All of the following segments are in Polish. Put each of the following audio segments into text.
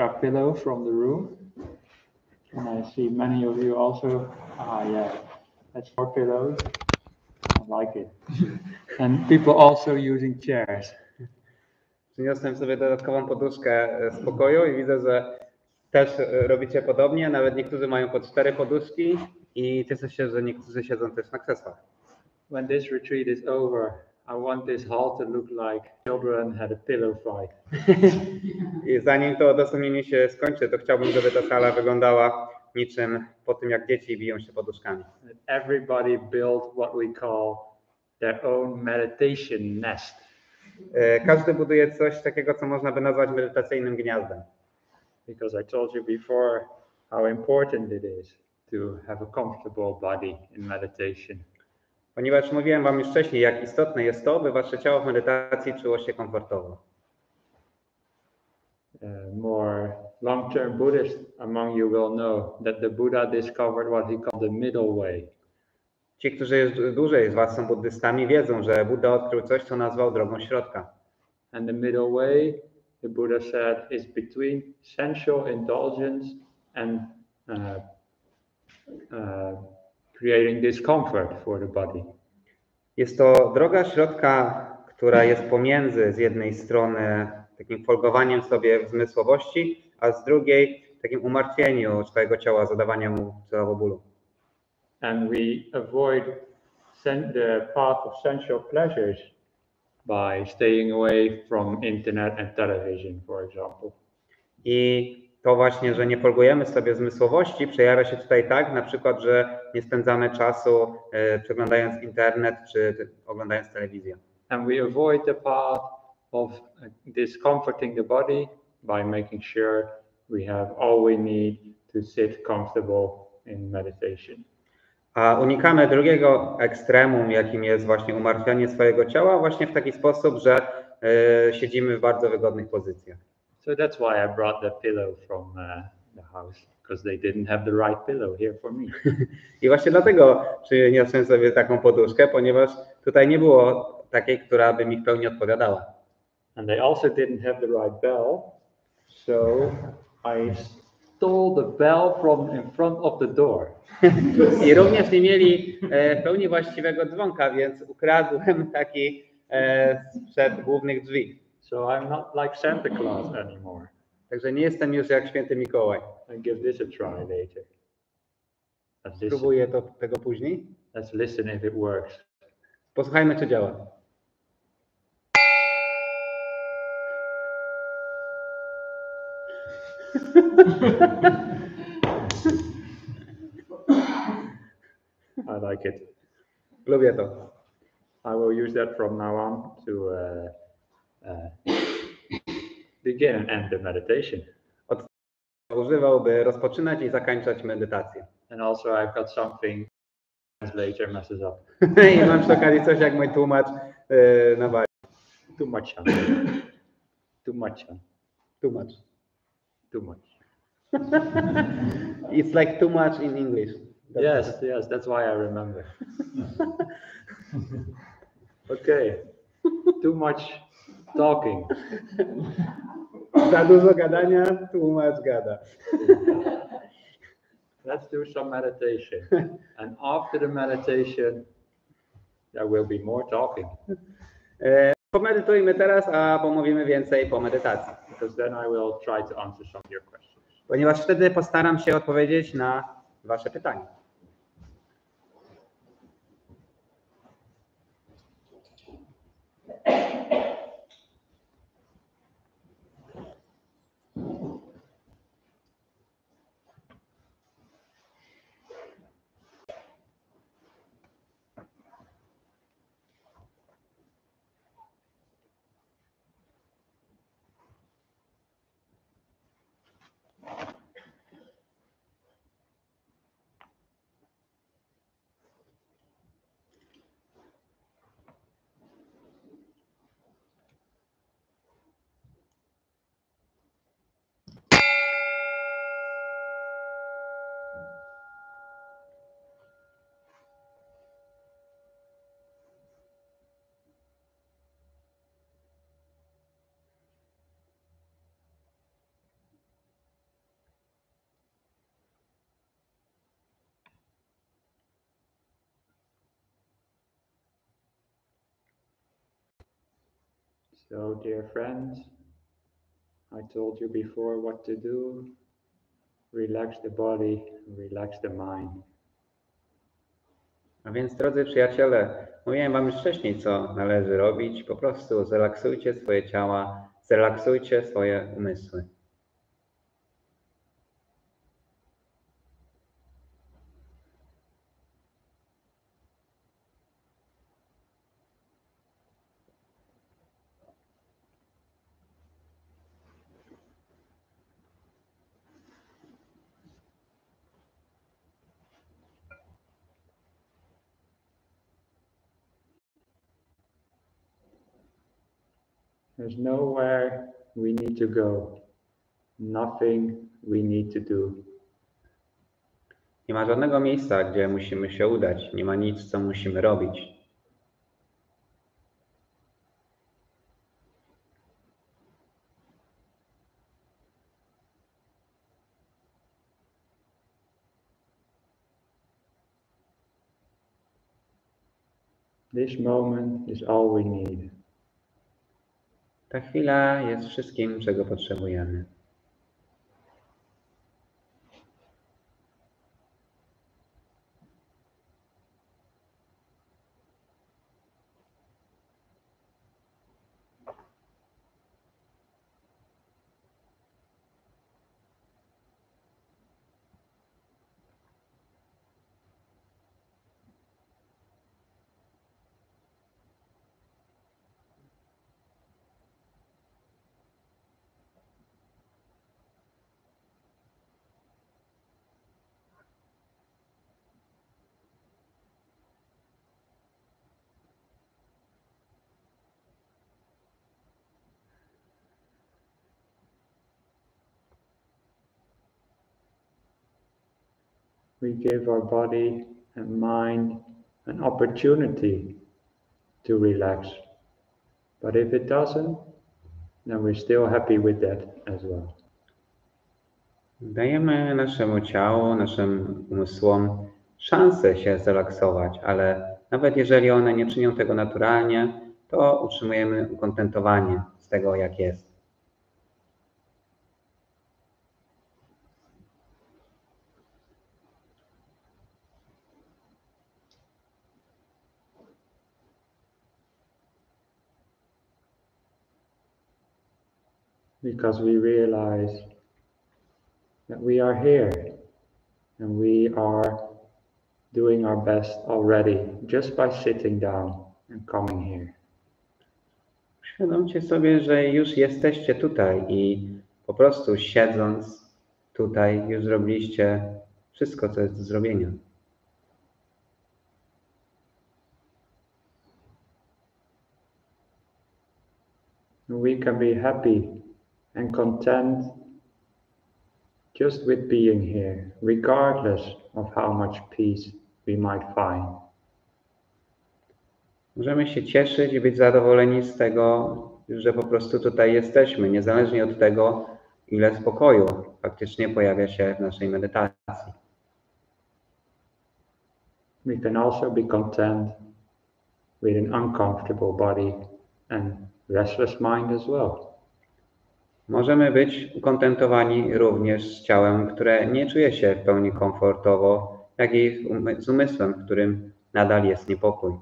extra pillow from the room. And I see many of you also. Yeah, that's 4 pillows. I like it. And people also using chairs. Przyniosłem sobie dodatkową poduszkę z pokoju i widzę, że też robicie podobnie. Nawet niektórzy mają po 4 poduszki i cieszę się, że niektórzy siedzą też na krzesłach. When this retreat is over, I want this hall to look like children had a pillow fight. I zanim to odosobnienie się skończy, to chciałbym, żeby ta sala wyglądała niczym po tym, jak dzieci biją się poduszkami. Everybody built what we call their own meditation nest. Każdy buduje coś takiego, co można by nazwać medytacyjnym gniazdem. Because I told you before how important it is to have a comfortable body in meditation. Ponieważ mówiłem wam już wcześniej, jak istotne jest to, by wasze ciało w medytacji czuło się komfortowo. More long-term Buddhists among you will know that the Buddha discovered what he called the middle way. Ci, którzy dłużej z was są buddystami, wiedzą, że Buddha odkrył coś, co nazwał drogą środka. And the middle way, the Buddha said, is between sensual indulgence and creating discomfort for the body. Jest to droga środka, która jest pomiędzy z jednej strony takim folgowaniem sobie w zmysłowości, a z drugiej takim umartwieniu swojego ciała, zadawaniem mu celowo bólu. And we avoid the path of sensual pleasures by staying away from internet and television, for example. I to właśnie, że nie folgujemy sobie w zmysłowości, przejawia się tutaj tak, na przykład, że nie spędzamy czasu przeglądając internet czy oglądając telewizję. And we avoid the path of discomforting the body by making sure we have all we need to sit comfortable in meditation. A unikamy drugiego ekstremum, jakim jest właśnie umartwianie swojego ciała, właśnie w taki sposób, że siedzimy w bardzo wygodnych pozycjach. So that's why I brought the pillow from the house, because they didn't have the right pillow here for me. I właśnie dlatego przyniosłem sobie taką poduszkę, ponieważ tutaj nie było takiej, która by mi w pełni odpowiadała. And they also didn't have the right bell, so I stole the bell from in front of the door. I również nie mieli w pełni właściwego dzwonka, więc ukradłem taki sprzed głównych drzwi. So I'm not like Santa Claus anymore. Także nie jestem już jak święty Mikołaj. I give this a try later. Spróbuję tego później. Let's listen if it works. Posłuchajmy, czy działa. I like it. Lubię to. I will use that from now on to begin and end the meditation. Używał, by rozpoczynać i zakończać medytację. And also I've got something translator messes up. I mam przy okazji coś, jak mój tłumacz nawali. Too much. Too much. Too much. Too much. It's like too much in English. Yes, that's why I remember. Okay. Too much talking. Za dużo gadania, tłumacz gada. Let's do some meditation. And after the meditation, there will be more talking. Pomedytujmy teraz, a pomówimy więcej po medytacji. Because then I will try to answer some of your questions. Ponieważ wtedy postaram się odpowiedzieć na wasze pytania. So, dear friends, I told you before what to do. Relax the body, relax the mind. A więc, drodzy przyjaciele, mówiłem wam już wcześniej, co należy robić. Po prostu zrelaksujcie swoje ciała, zrelaksujcie swoje umysły. There's nowhere we need to go, nothing we need to do. Nie ma żadnego miejsca, gdzie musimy się udać. Nie ma nic, co musimy robić. This moment is all we need. Ta chwila jest wszystkim, czego potrzebujemy. We give our body and mind an opportunity to relax. But if it doesn't, then we're still happy with that as well. Dajemy naszemu ciału, naszym umysłom szansę się zrelaksować, ale nawet jeżeli one nie czynią tego naturalnie, to utrzymujemy ukontentowanie z tego, jak jest. Because we realize that we are here and we are doing our best already just by sitting down and coming here. Uświadomcie sobie, że już jesteście tutaj i po prostu siedząc tutaj już zrobiliście wszystko, co jest do zrobienia. We can be happy and content just with being here, regardless of how much peace we might find. Możemy się cieszyć i być zadowoleni z tego, że po prostu tutaj jesteśmy, niezależnie od tego, ile spokoju faktycznie pojawia się w naszej medytacji. We can also be content with an uncomfortable body and restless mind as well. Możemy być ukontentowani również z ciałem, które nie czuje się w pełni komfortowo, jak i z umysłem, w którym nadal jest niepokój.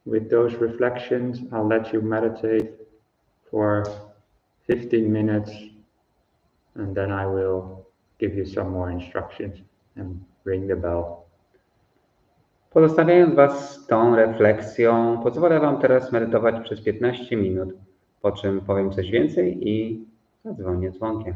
With those reflections, I'll let you meditate for 15 minutes and then I will give you some more instructions and ring the bell. Pozostawiając Was z tą refleksją, pozwolę Wam teraz medytować przez 15 minut, po czym powiem coś więcej i zadzwonię dzwonkiem.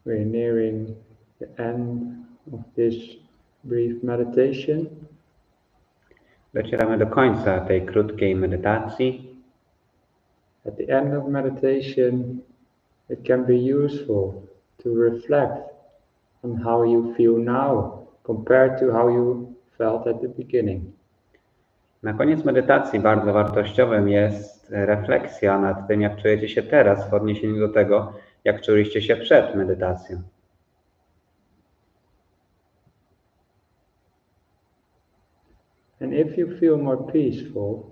We're nearing the end of this brief meditation. Docieramy do końca tej krótkiej medytacji. At the end of meditation, it can be useful to reflect on how you feel now compared to how you felt at the beginning. Na koniec medytacji bardzo wartościowym jest refleksja nad tym, jak czujecie się teraz w odniesieniu do tego, jak czuliście się przed medytacją. And if you feel more peaceful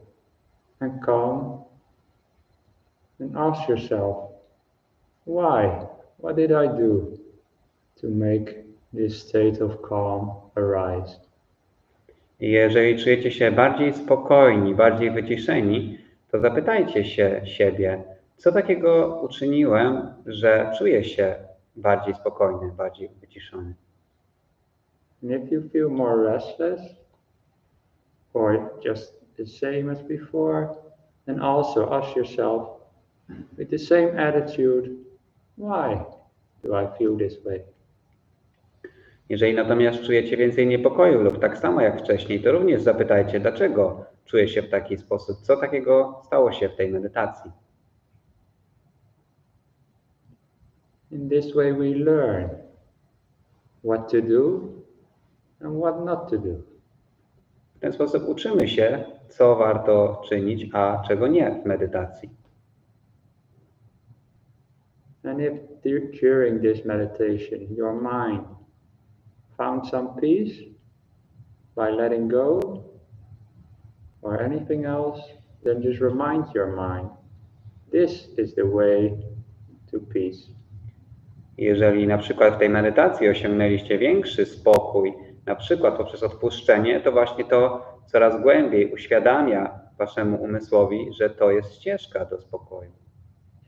and calm, then ask yourself, why? What did I do to make this state of calm arise? I jeżeli czujecie się bardziej spokojni, bardziej wyciszeni, to zapytajcie się siebie, co takiego uczyniłem, że czuję się bardziej spokojny, bardziej wyciszony. And if you feel more restless, or just the same as before, then also ask yourself, with the same attitude, why do I feel this way? Jeżeli natomiast czujecie więcej niepokoju lub tak samo jak wcześniej, to również zapytajcie, dlaczego czuję się w taki sposób, co takiego stało się w tej medytacji. In this way we learn what to do and what not to do. W ten sposób uczymy się, co warto czynić, a czego nie w medytacji. And if during this meditation your mind found some peace by letting go or anything else, then just remind your mind, this is the way to peace. Jeżeli na przykład w tej medytacji osiągnęliście większy spokój, na przykład poprzez odpuszczenie, to właśnie to coraz głębiej uświadamia waszemu umysłowi, że to jest ścieżka do spokoju.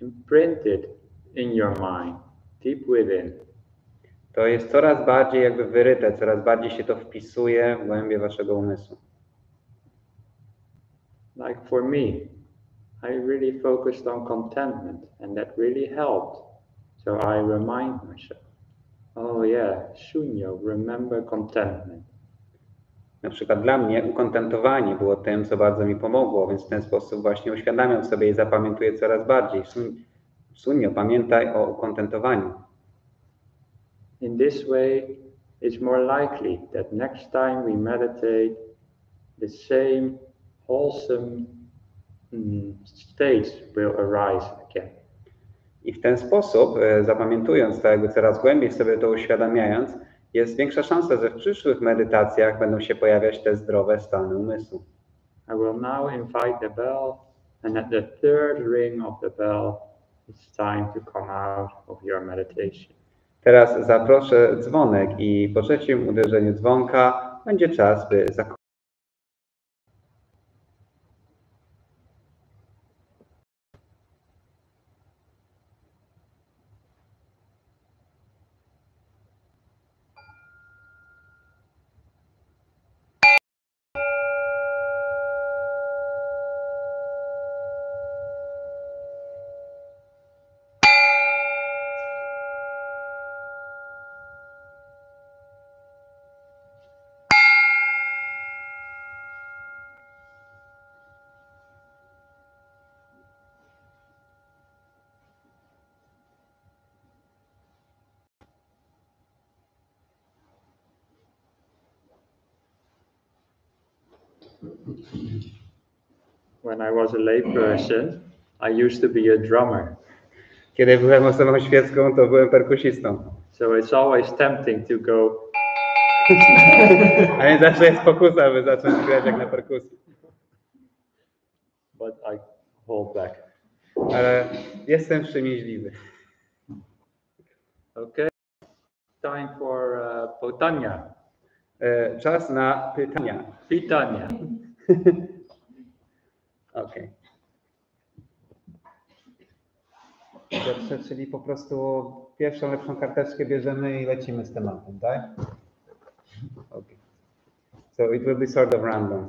Imprinted in your mind, deep within. To jest coraz bardziej jakby wyryte, coraz bardziej się to wpisuje w głębie waszego umysłu. Like for me, I really focused on contentment and that really helped. So I remind myself, oh yeah, Sunyo, remember contentment. Na przykład dla mnie ukontentowanie było tym, co bardzo mi pomogło, więc w ten sposób właśnie uświadamiam sobie i zapamiętuję coraz bardziej. Sunyo, pamiętaj o ukontentowaniu. In this way, it's more likely that next time we meditate, the same wholesome states will arise again. I w ten sposób, zapamiętując to, jakby coraz głębiej sobie to uświadamiając, jest większa szansa, że w przyszłych medytacjach będą się pojawiać te zdrowe stany umysłu. I will now invite the bell, and at the third ring of the bell, it's time to come out of your meditation. Teraz zaproszę dzwonek i po trzecim uderzeniu dzwonka będzie czas, by zakończyć. When I was a layperson, I used to be a drummer. Kiedy byłem osobą świecką, to byłem perkusistą. So it's always tempting to go. A więc zawsze jest pokusa, by zacząć grać jak na perkusji. But I hold back. Ale jestem wstrzemięźliwy. Okay. Time for Potanya. Czas na pytania. Pitanya. Okej. Pierwsze, czyli po prostu pierwszą lepszą karteczkę bierzemy i lecimy z tematem, tak? Okay. So it will be sort of random.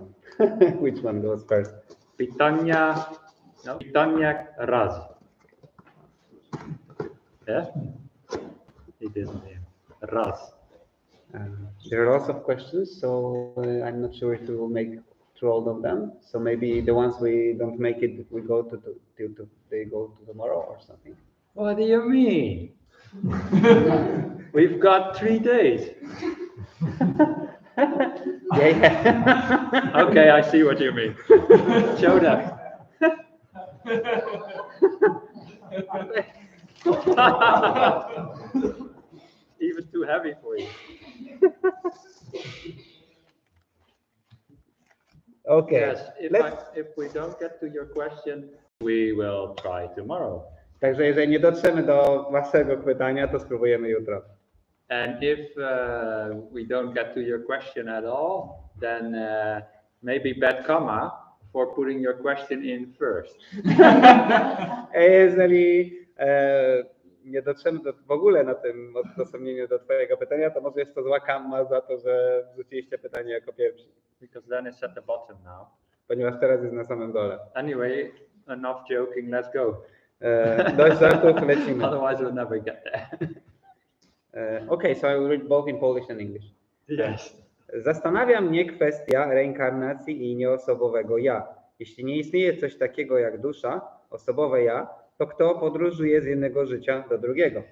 Which one goes first? Pytania raz. Yeah? It is raz. There are lots of questions, so I'm not sure if we will make through all of them. So maybe the ones we don't make it, we go to they go to tomorrow or something. What do you mean? We've got 3 days. Yeah. Okay, I see what you mean. Show them. Even too heavy for you. Okay. Yes, if we don't get to your question, we will try tomorrow. Także jeżeli nie dotrzemy do waszego pytania, to spróbujemy jutro. And if we don't get to your question at all, then maybe bad karma for putting your question in first. Jeżeli nie dotrzemy w ogóle na tym odosobnieniu do twojego pytania, to może jest to zła karma za to, że wrzuciliście pytanie jako pierwszy. Because then it's at the bottom now. Ponieważ teraz jest na samym dole. Anyway, enough joking, let's go. Dość żartów, lecimy. Otherwise we'll never get there. Okay, so I will read both in Polish and English. Yes. Zastanawia mnie kwestia reinkarnacji i nieosobowego ja. Jeśli nie istnieje coś takiego jak dusza, osobowe ja, to kto podróżuje z jednego życia do drugiego?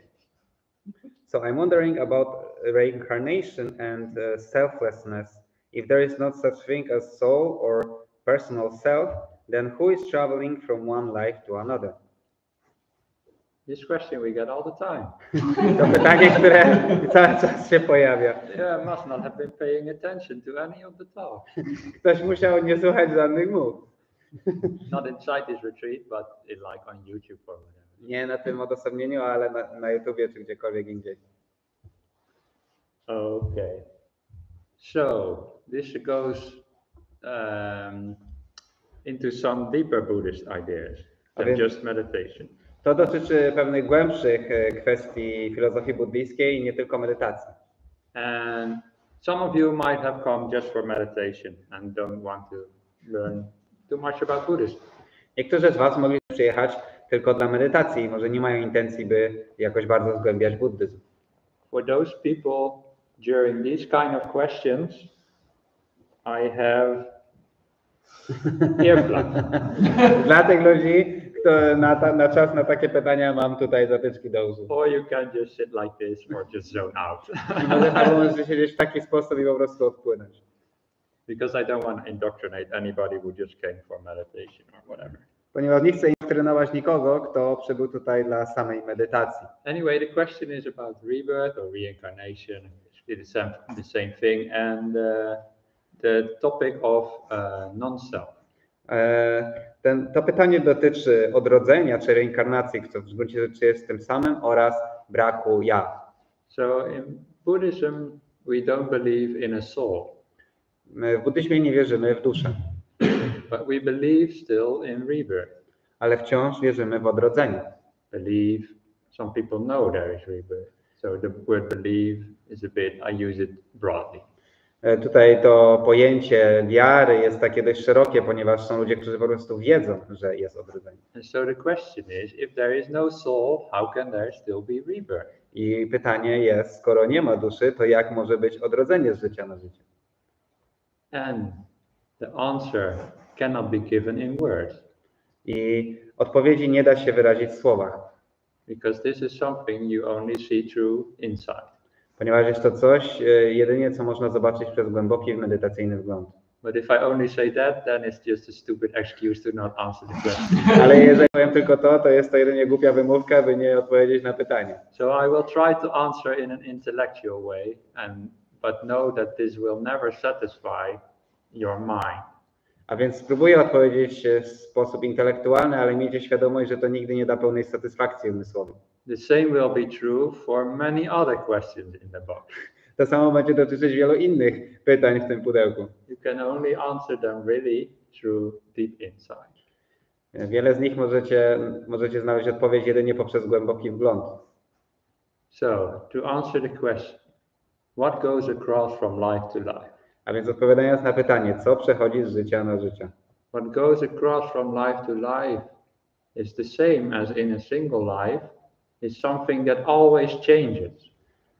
So I'm wondering about reincarnation and selflessness. If there is not such thing as soul or personal self, then who is traveling from one life to another? This question we get all the time. To pytanie, które cały czas się pojawia. Yeah, must not have been paying attention to any of the talk. Ktoś musiał nie słuchać żadnych mów. Not inside this retreat, but like on YouTube or whatever. Nie na tym odosobnieniu, ale na YouTubie czy gdziekolwiek indziej. Okay. So this goes into some deeper Buddhist ideas than just meditation. To dotyczy pewnych głębszych kwestii filozofii buddyjskiej i nie tylko medytacji. And some of you might have come just for meditation and don't want to learn too much about Buddhism. Niektórzy z was mogli przyjechać tylko dla medytacji i może nie mają intencji, by jakoś bardzo zgłębiać buddyzm. For those people during these kind of questions, I have earplugs. Dla tych ludzi, kto na czas na takie pytania mam tutaj zatyczki do uszu. Or you can just sit like this or just zone out. Albo możecie siedzieć w taki sposób i po prostu odpłynąć. Because I don't want to indoctrinate anybody who just came for meditation or whatever. Ponieważ nie chcę indoktrynować nikogo, kto przybył tutaj dla samej medytacji. Anyway, the question is about rebirth or reincarnation. It's the same thing. And the topic of non-self. To pytanie dotyczy odrodzenia czy reinkarnacji, co w gruncie rzeczy jest tym samym, oraz braku ja. So in Buddhism, we don't believe in a soul. My w buddyzmie nie wierzymy w duszę. But we believe still in rebirth. Ale wciąż wierzymy w odrodzenie. Believe, some people know there is rebirth. So the word believe is a bit, I use it broadly. Tutaj to pojęcie wiary jest takie dość szerokie, ponieważ są ludzie, którzy po prostu wiedzą, że jest odrodzenie. And so the question is, if there is no soul, how can there still be rebirth? I pytanie jest, skoro nie ma duszy, to jak może być odrodzenie z życia na życie? And the answer cannot be given in words. I odpowiedzi nie da się wyrazić w słowach. Because this is something you only see through insight. Ponieważ jest to coś jedynie, co można zobaczyć przez głęboki medytacyjny wgląd. But if I only say that, then it's just a stupid excuse to not answer the question. Ale jeżeli powiem tylko to jest to jedynie głupia wymówka, by nie odpowiedzieć na pytanie. So I will try to answer in an intellectual way, but know that this will never satisfy your mind. A więc spróbuję odpowiedzieć w sposób intelektualny, ale miejcie świadomość, że to nigdy nie da pełnej satysfakcji umysłowej. The same will be true for many other questions in the book. To samo będzie dotyczyć wielu innych pytań w tym pudełku. You can only answer them really through deep insight. Wiele z nich możecie znaleźć odpowiedź jedynie poprzez głęboki wgląd. So, to answer the question, what goes across from life to life? A więc odpowiadając na pytanie, co przechodzi z życia na życie? what goes across from life to life is the same as in a single life, is something that always changes.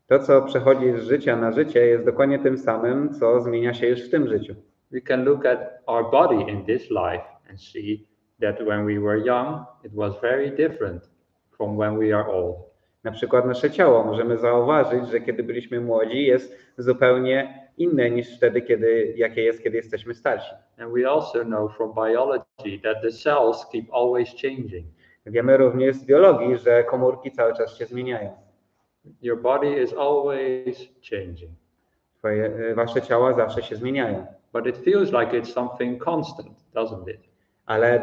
To, co przechodzi z życia na życie, jest dokładnie tym samym, co zmienia się już w tym życiu. We can look at our body in this life and see that when we were young, it was very different from when we are old. Na przykład nasze ciało możemy zauważyć, że kiedy byliśmy młodzi, jest zupełnie inne niż wtedy, jakie jest, kiedy jesteśmy starsi. And we also know from biology that the cells keep always changing. Wiemy również z biologii, że komórki cały czas się zmieniają. Your body is always changing. Wasze ciała zawsze się zmieniają. But it feels like it's something constant, doesn't it? Ale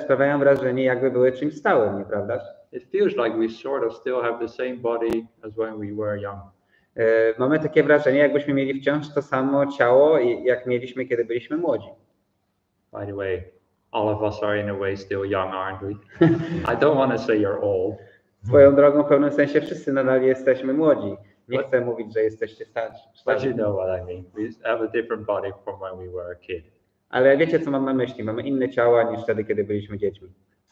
sprawiają wrażenie, jakby były czymś stałym, nieprawdaż? It feels like we sort of still have the same body as when we were young. Mamy takie wrażenie, jakbyśmy mieli wciąż to samo ciało, jak mieliśmy, kiedy byliśmy młodzi. By the way, all of us are in a way still young, aren't we? I don't want to say you're old. Swoją drogą, w pewnym sensie wszyscy nadal jesteśmy młodzi. Nie chcę mówić, że jesteście starsi. But you know what I mean. We have a different body from when we were a kid. Ale wiecie, co mam na myśli? Mamy inne ciała niż wtedy, kiedy byliśmy dziećmi.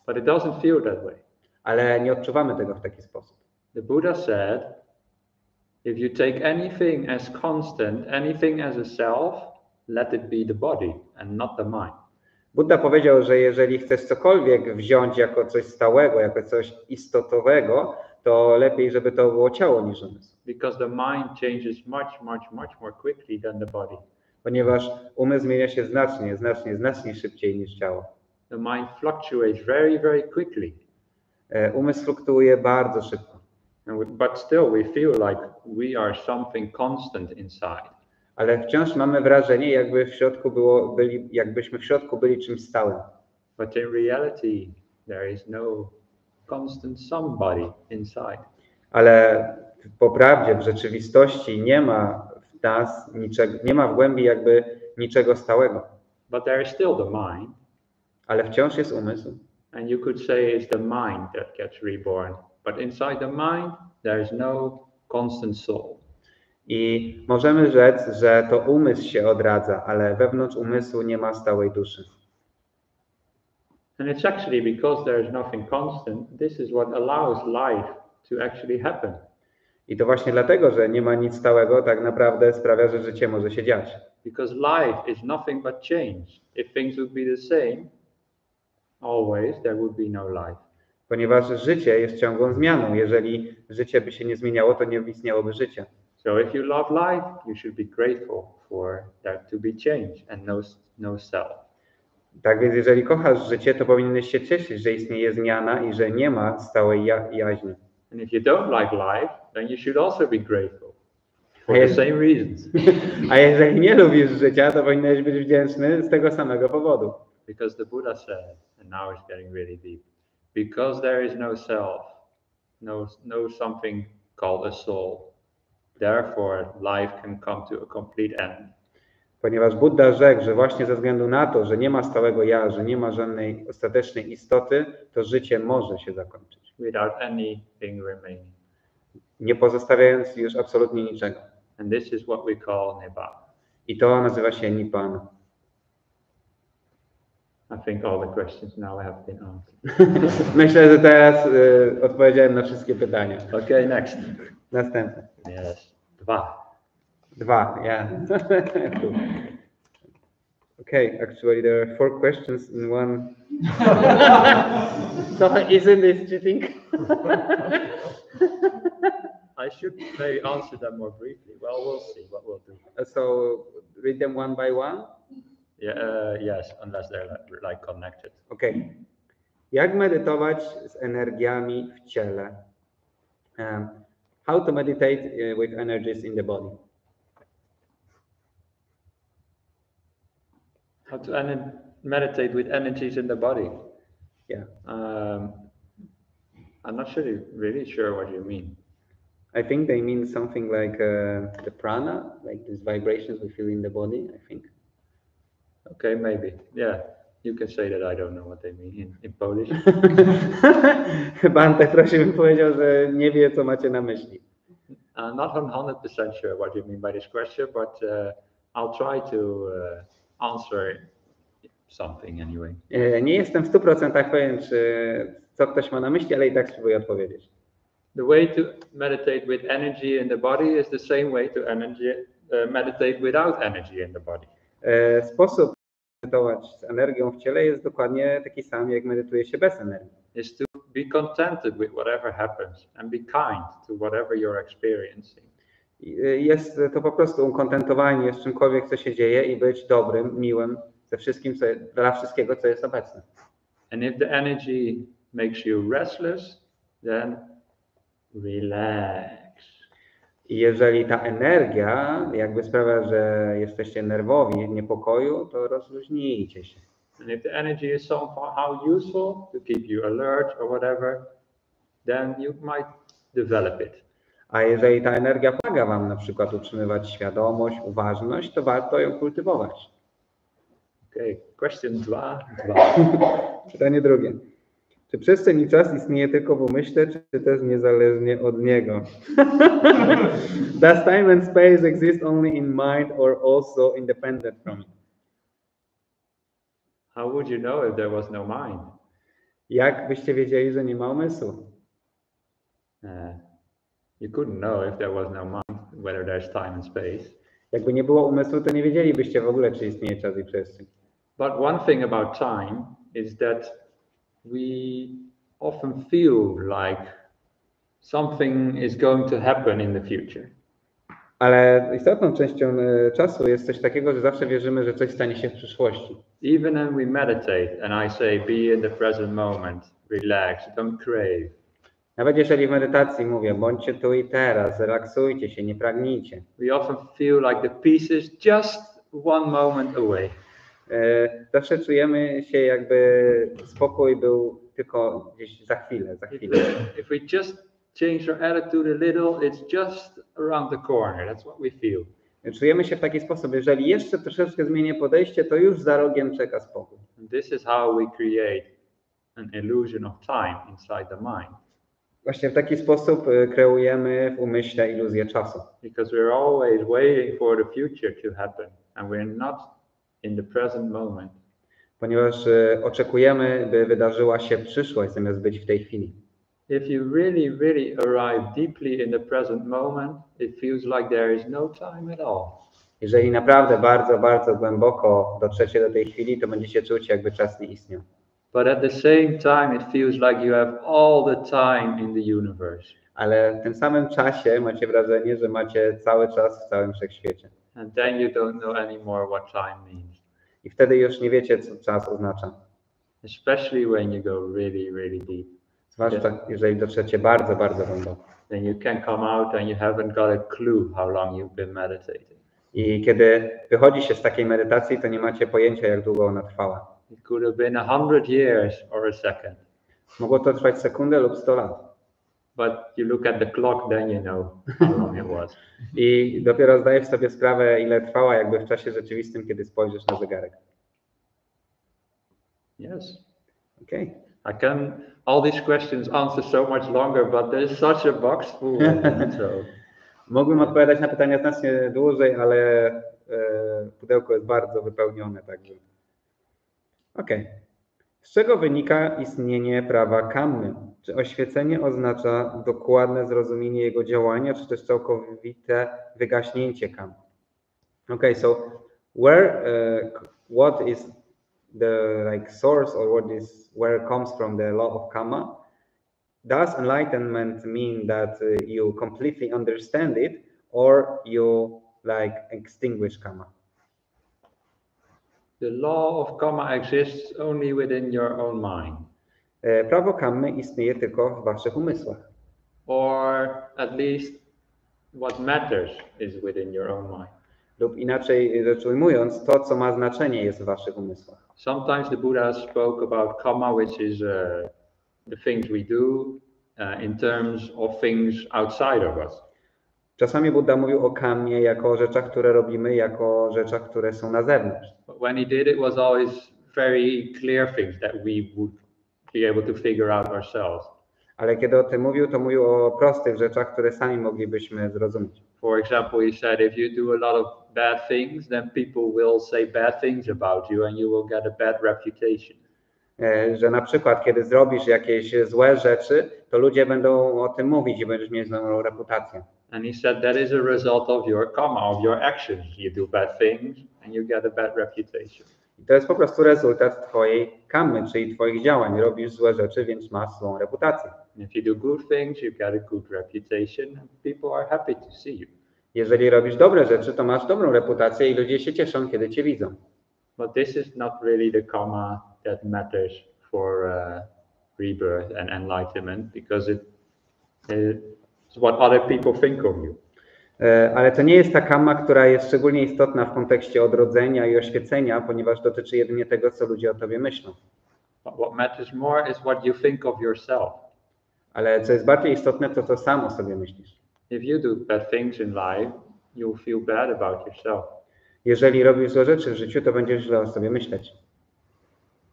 But it doesn't feel that way. Ale nie odczuwamy tego w taki sposób. The Buddha said, if you take anything as constant, anything as a self, let it be the body and not the mind. Buddha powiedział, że jeżeli chcesz cokolwiek wziąć jako coś stałego, jako coś istotowego, to lepiej, żeby to było ciało niż umysł. Because the mind changes much more quickly than the body. Ponieważ umysł zmienia się znacznie szybciej niż ciało. The mind fluctuates very quickly. Umysł fluktuuje bardzo szybko. But still we feel like we are something constant inside. Ale wciąż mamy wrażenie, jakbyśmy w środku byli czymś stałym. But in reality there is no constant somebody inside. Ale po prawdzie, w rzeczywistości nie ma w nas niczego, nie ma w głębi jakby niczego stałego. But there is still the mind. Ale wciąż jest umysł. And you could say it's the mind that gets reborn. But inside the mind there is no constant soul. I możemy rzec, że to umysł się odradza, ale wewnątrz umysłu nie ma stałej duszy. And it's actually because there is nothing constant, this is what allows life to actually happen. I to właśnie dlatego, że nie ma nic stałego, tak naprawdę sprawia, że życie może się dziać. Because life is nothing but change. If things would be the same always, there would be no life. Ponieważ życie jest ciągłą zmianą. Jeżeli życie by się nie zmieniało, to nie istniałoby życia. So if you love life, you should be grateful for there to be change and no self. Tak więc jeżeli kochasz życie, to powinieneś się cieszyć, że istnieje zmiana i że nie ma stałej jaźni. And if you don't like life, then you should also be grateful for the same reasons. A jeżeli nie lubisz życia, to powinieneś być wdzięczny z tego samego powodu. Because the Buddha said, and now it's getting really deep, because there is no self, no something called a soul, therefore life can come to a complete end. Ponieważ Buddha rzekł, że właśnie ze względu na to, że nie ma stałego ja, że nie ma żadnej ostatecznej istoty, to życie może się zakończyć. Without anything remaining. Nie pozostawiając już absolutnie niczego. And this is what we call Nibbana. I to nazywa się Nibbana. I think all the questions now have been answered. Myślę, że teraz odpowiedziałem na wszystkie pytania. Okay, next. Następne. Yes. Dwa, yeah. Okay, actually there are 4 questions in one. So isn't this cheating? I should maybe answer them more briefly. Well, we'll see what we'll do. So read them one by one? Yeah, yes, unless they're like connected. Okay. Jak medytować z energiami w ciele? How to meditate with energies in the body? How to meditate with energies in the body? Yeah. I'm not really sure what you mean. I think they mean something like the prana, like these vibrations we feel in the body, I think. Okay, maybe. Yeah, you can say that I don't know what they mean in Polish. Bhante prosił, powiedział, że nie wie, co macie na myśli. I'm not 100% sure what you mean by this question, but I'll try to answer something anyway. Nie jestem w 100% pewien, co ktoś ma na myśli, ale i tak spróbuję odpowiedzieć. The way to meditate with energy in the body is the same way to meditate without energy in the body. Sposób medytować z energią w ciele jest dokładnie taki sam, jak medytuje się bez energii. Is to be contented with whatever happens and be kind to whatever you're experiencing. Jest to po prostu ukontentowanie z czymkolwiek, co się dzieje i być dobrym, miłym ze wszystkim, dla wszystkiego, co jest obecne. And if the energy makes you restless, then relax. I jeżeli ta energia jakby sprawia, że jesteście nerwowi, w niepokoju, to rozluźnijcie się. And if the energy is somehow useful to keep you alert or whatever, then you might develop it. A jeżeli ta energia pomaga wam na przykład utrzymywać świadomość, uważność, to warto ją kultywować. Okay, question 2. Pytanie drugie. Czy przestrzeń i czas istnieje tylko w umyśle, czy też niezależnie od niego? Does time and space exist only in mind or also independent from it? How would you know if there was no mind? Jak byście wiedzieli, że nie ma umysłu? You couldn't know if there was no mind, whether there's time and space. Jakby nie było umysłu, to nie wiedzielibyście w ogóle, czy istnieje czas i przestrzeń. But one thing about time is that we often feel like something is going to happen in the future. Ale istotną częścią czasu jest coś takiego, że zawsze wierzymy, że coś stanie się w przyszłości. Even when we meditate and I say be in the present moment, relax, don't crave. Nawet jeżeli w medytacji mówię, bądźcie tu i teraz, relaksujcie się, nie pragnijcie. We often feel like the peace is just one moment away. Zawsze czujemy się, jakby spokój był tylko gdzieś za chwilę. If we just change our attitude a little, it's just around the corner. That's what we feel. Czujemy się w taki sposób, jeżeli jeszcze troszeczkę zmienię podejście, to już za rogiem czeka spokój. And this is how we create an illusion of time inside the mind. Właśnie w taki sposób kreujemy w umyśle iluzję czasu. Because we're always waiting for the future to happen and we're not in the present moment. Ponieważ oczekujemy, by wydarzyła się przyszłość, zamiast być w tej chwili. If you really arrive deeply in the present moment, it feels like there is no time at all. Jeżeli naprawdę bardzo głęboko dotrzecie do tej chwili, to będziecie czuć, jakby czas nie istniał. But at the same time, it feels like you have all the time in the universe. Ale w tym samym czasie macie wrażenie, że macie cały czas w całym wszechświecie. And then you don't know anymore what time means. I wtedy już nie wiecie, co czas oznacza. Especially when you go really deep. Zwłaszcza jeżeli dotrzecie bardzo głęboko. Then you can come out and you haven't got a clue how long you've been meditating. I kiedy wychodzi się z takiej medytacji, to nie macie pojęcia, jak długo ona trwała. It could have been 100 years or a second. Mogło to trwać sekundę lub 100 lat. But you look at the clock, then you know how long it was. I dopiero zdajesz sobie sprawę, ile trwała jakby w czasie rzeczywistym, kiedy spojrzysz na zegarek. Yes. Okay. I can all these questions answer so much longer, but there's such a box full of them, so. Mógłbym odpowiadać na pytania znacznie dłużej, ale pudełko jest bardzo wypełnione, także. Okej. Z czego wynika istnienie prawa kammy? Czy oświecenie oznacza dokładne zrozumienie jego działania, czy też całkowite wygaśnięcie kammy? Okay, so what is the source, or where it comes from the law of karma? Does enlightenment mean that you completely understand it, or you extinguish karma? The law of karma exists only within your own mind. Prawo kammy istnieje tylko w waszych umysłach. Or at least what matters is within your own mind. Lub inaczej rzecz ujmując, to co ma znaczenie jest w waszych umysłach. Sometimes the Buddha spoke about karma, which is the things we do in terms of things outside of us. Czasami Buddha mówił o kammie jako o rzeczach, które robimy, jako o rzeczach, które są na zewnątrz. But when he did, it was always very clear things that we would be able to figure out ourselves. Ale kiedy o tym mówił, to mówił o prostych rzeczach, które sami moglibyśmy zrozumieć. For example, he said if you do a lot of bad things, then people will say bad things about you and you will get a bad reputation. Że na przykład, kiedy zrobisz jakieś złe rzeczy, to ludzie będą o tym mówić i będziesz mieć złą reputację. And he said that is a result of your karma, of your actions. You do bad things and you get a bad reputation. I to jest po prostu rezultat twojej karmy, czyli twoich działań. Robisz złe rzeczy, więc masz złą reputację. If you do good things, you get a good reputation and people are happy to see you. Jeżeli robisz dobre rzeczy, to masz dobrą reputację i ludzie się cieszą, kiedy cię widzą. But this is not really the karma that matters for rebirth and enlightenment, because it's what other people think of you. Ale to nie jest ta karma, która jest szczególnie istotna w kontekście odrodzenia i oświecenia, ponieważ dotyczy jedynie tego, co ludzie o tobie myślą. But what matters more is what you think of yourself. Ale co jest bardziej istotne, to co sam o sobie myślisz. If you do bad things in life, you'll feel bad about yourself. Jeżeli robisz złe rzeczy w życiu, to będziesz źle o sobie myśleć.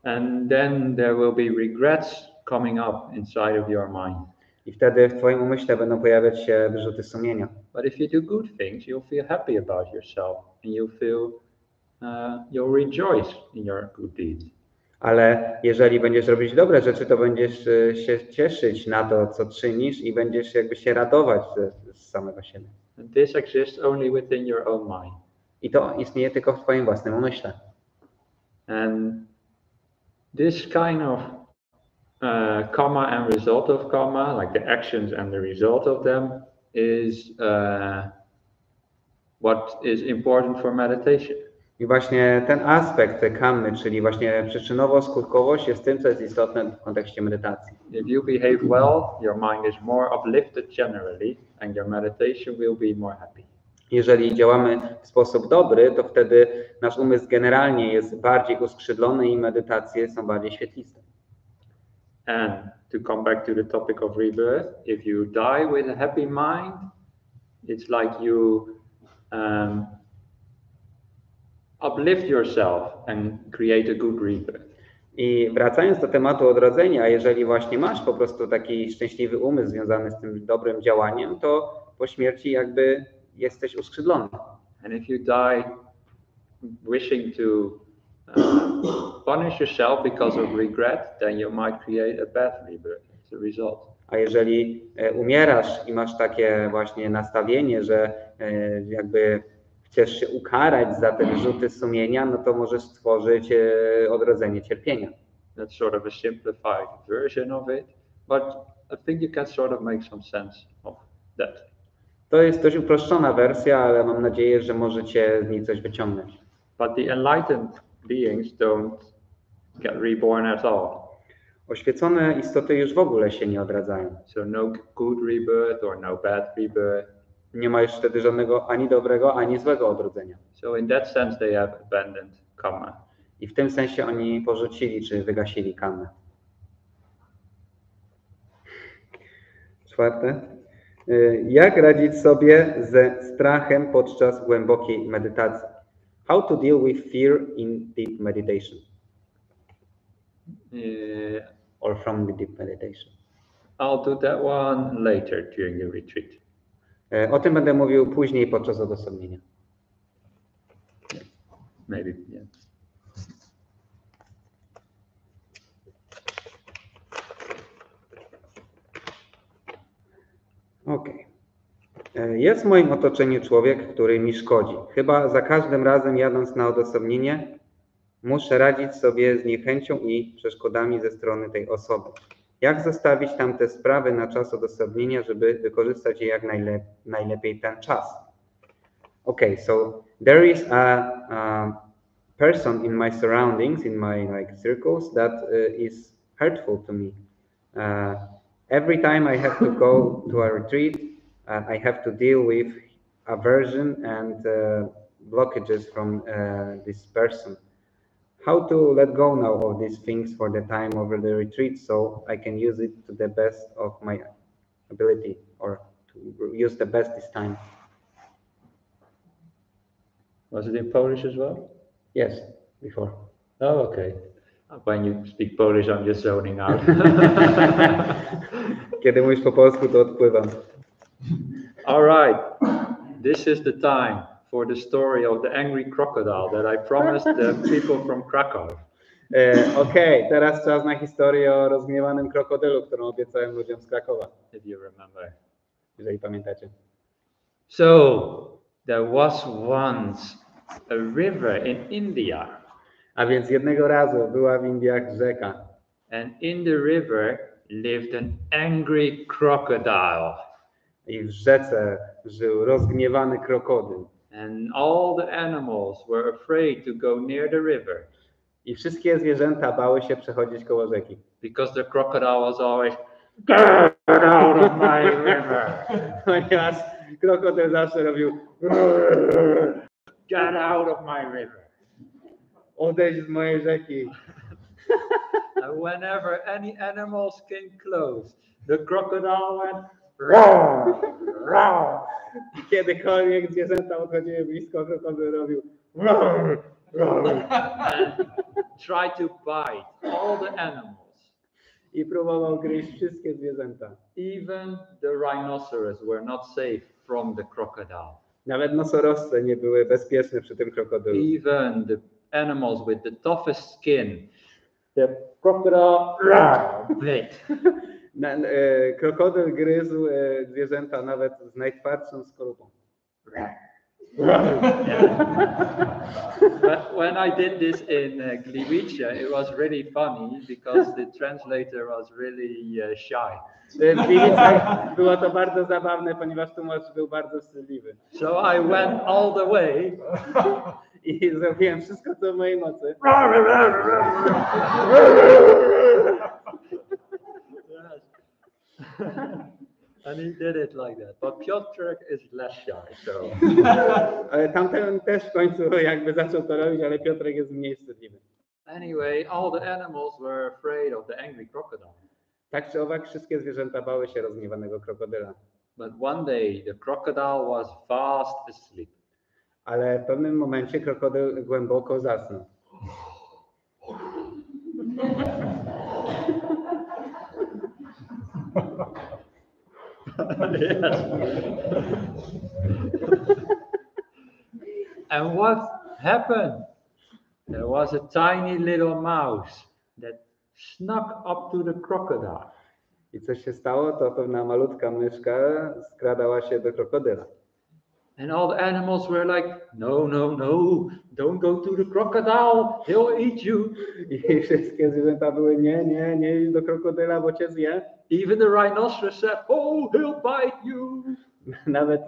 And then there will be regrets coming up inside of your mind. I wtedy w twoim umyśle będą pojawiać się wyrzuty sumienia. But if you do good things, you'll feel happy about yourself and you'll rejoice in your good deeds. Ale jeżeli będziesz robić dobre rzeczy, to będziesz się cieszyć na to, co czynisz i będziesz jakby się radować z samego siebie. And this exists only within your own mind. I to istnieje tylko w twoim własnym umyśle. And this kind of karma and result of karma, like the actions and the result of them, is what is important for meditation. I właśnie ten aspekt tej karmy, czyli właśnie przyczynowo-skutkowość, jest tym, co jest istotne w kontekście medytacji. If you behave well, your mind is more uplifted generally, and your meditation will be more happy. Jeżeli działamy w sposób dobry, to wtedy nasz umysł generalnie jest bardziej uskrzydlony i medytacje są bardziej świetliste. And to come back to the topic of rebirth, if you die with a happy mind, it's like you uplift yourself and create a good rebirth. I wracając do tematu odrodzenia, jeżeli właśnie masz po prostu taki szczęśliwy umysł związany z tym dobrym działaniem, to po śmierci jakby jesteś uskrzydlony. And if you die wishing to punish yourself because of regret, then you might create a bad rebirth as a result. A jeżeli umierasz i masz takie właśnie nastawienie, że jakby chcesz się ukarać za te wyrzuty sumienia, no to możesz stworzyć odrodzenie cierpienia. That's sort of a simplified version of it, but I think you can sort of make some sense of that. To jest dość uproszczona wersja, ale mam nadzieję, że możecie z niej coś wyciągnąć. But the enlightened beings don't get reborn at all. Oświecone istoty już w ogóle się nie odradzają. So no good rebirth or no bad rebirth. Nie ma już wtedy żadnego ani dobrego, ani złego odrodzenia. So in that sense they have abandoned karma. I w tym sensie oni porzucili czy wygasili karmę. Czwarte. Jak radzić sobie ze strachem podczas głębokiej medytacji? How to deal with fear in deep meditation? Or from the deep meditation? I'll do that one later during the retreat. O tym będę mówił później podczas odosobnienia. Maybe, yeah. Okej. Jest w moim otoczeniu człowiek, który mi szkodzi. Chyba za każdym razem jadąc na odosobnienie muszę radzić sobie z niechęcią i przeszkodami ze strony tej osoby. Jak zostawić tamte sprawy na czas odosobnienia, żeby wykorzystać je jak najlepiej ten czas? Okay, so there is a person in my surroundings, in my circles that is hurtful to me. Every time I have to go to a retreat, I have to deal with aversion and blockages from this person. How to let go now of these things for the time over the retreat so I can use it to the best of my ability, or to use the best this time. Was it in Polish as well? Yes, before. Oh, okay. When you speak Polish, I'm just zoning out. Kiedy mówisz po polsku, to odpływam. All right. This is the time for the story of the angry crocodile that I promised the people from Krakow. Okej, teraz czas na historię o rozgniewanym krokodylu, którą obiecałem ludziom z Krakowa. If you remember. Jeżeli pamiętacie. So, there was once a river in India. A więc jednego razu była w Indiach rzeka. And in the river lived an angry crocodile. I w rzece żył rozgniewany krokodyl. And all the animals were afraid to go near the river. I wszystkie zwierzęta bały się przechodzić koło rzeki. Because the crocodile was always, get out of my river. Ponieważ krokodyl zawsze robił Get out of my river. odejdź z mojej rzeki. And whenever any animals came close, the crocodile went, roar, roar. I kiedykolwiek zwierzęta odchodziły blisko, krokodyl robił roar, roar. And tried to bite all the animals. I próbował gryźć wszystkie zwierzęta. Even the rhinoceros were not safe from the crocodile. Nawet nosorożce nie były bezpieczne przy tym krokodylu. Even the animals with the toughest skin, the crocodile bit. Krokodyl gryzł zwierzęta nawet z najtwardszą skorupą. But when I did this in Gliwice, it was really funny because the translator was really shy. W Gliwicach było to bardzo zabawne, ponieważ tłumacz był bardzo wstydliwy. So I went all the way. I zrobiłem wszystko, co w mojej mocy. And he did it like that. But Piotr is less shy, so. Ale tamten też w końcu jakby zaczął to robić, ale Piotrek jest mniej wstydliwy. Anyway, all the animals were afraid of the angry crocodile. Tak czy owak wszystkie zwierzęta bały się rozgniewanego krokodyla. But one day the crocodile was fast asleep. Ale w pewnym momencie krokodyl głęboko zasnął. Yes. And what happened? There was a tiny little mouse that snuck up to the crocodile. I co się stało? To pewna malutka myszka skradała się do krokodyla. And all the animals were like, no, no, no, don't go to the crocodile, he'll eat you. I wszystkie zwierzęta były nie idź do krokodyla, bo cię zje. Even the rhinoceros said, oh, he'll bite you. Nawet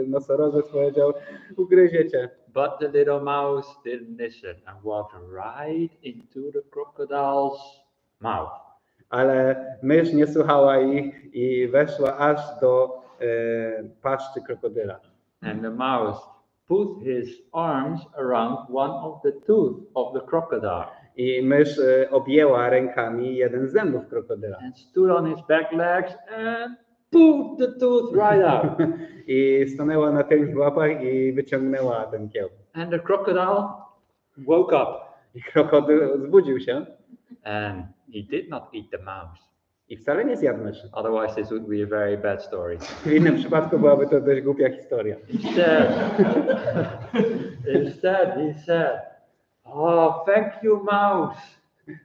nosorożec powiedział, ugryzie cię. But the little mouse didn't listen and walked right into the crocodile's mouth. Ale mysz nie słuchała ich i weszła aż do paszczy krokodyla. And the mouse put his arms around one of the tooth of the crocodile. I mysz objęła rękami jeden z zębów krokodyla. And stood on his back legs and pulled the tooth right out. I stanęła na tylnych łapach i wyciągnęła ten kieł. And the crocodile woke up. I krokodyl zbudził się. And he did not eat the mouse. I wcale nie zjadł myszy. Otherwise this would be a very bad story. W innym przypadku byłaby to dość głupia historia. Instead he said, oh, thank you, mouse.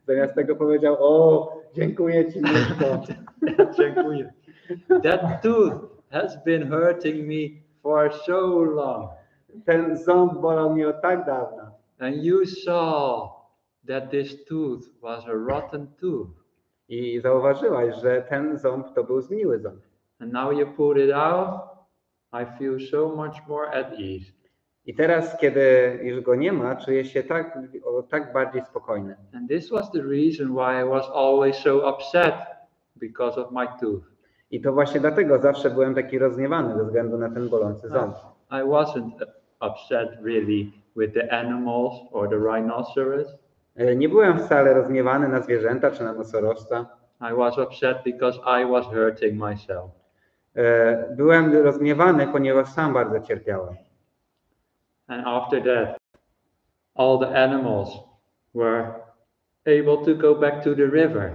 Zamiast tego powiedział, o, dziękuję ci, myszko. Dziękuję. That tooth has been hurting me for so long. Ten ząb bolał mnie od tak dawna. And you saw that this tooth was a rotten tooth. I zauważyłaś, że ten ząb to był zgniły ząb. And now you pulled it out, I feel so much more at ease. I teraz, kiedy już go nie ma, czuję się tak bardziej spokojny. And this was the reason why I was always so upset because of my tooth. I to właśnie dlatego zawsze byłem taki rozgniewany ze względu na ten bolący ząb. I wasn't upset really with the animals or the rhinoceros. Nie byłem wcale rozgniewany na zwierzęta czy na nosorożca. I was upset because I was hurting myself. Byłem rozgniewany, ponieważ sam bardzo cierpiałem. And after that, all the animals were able to go back to the river.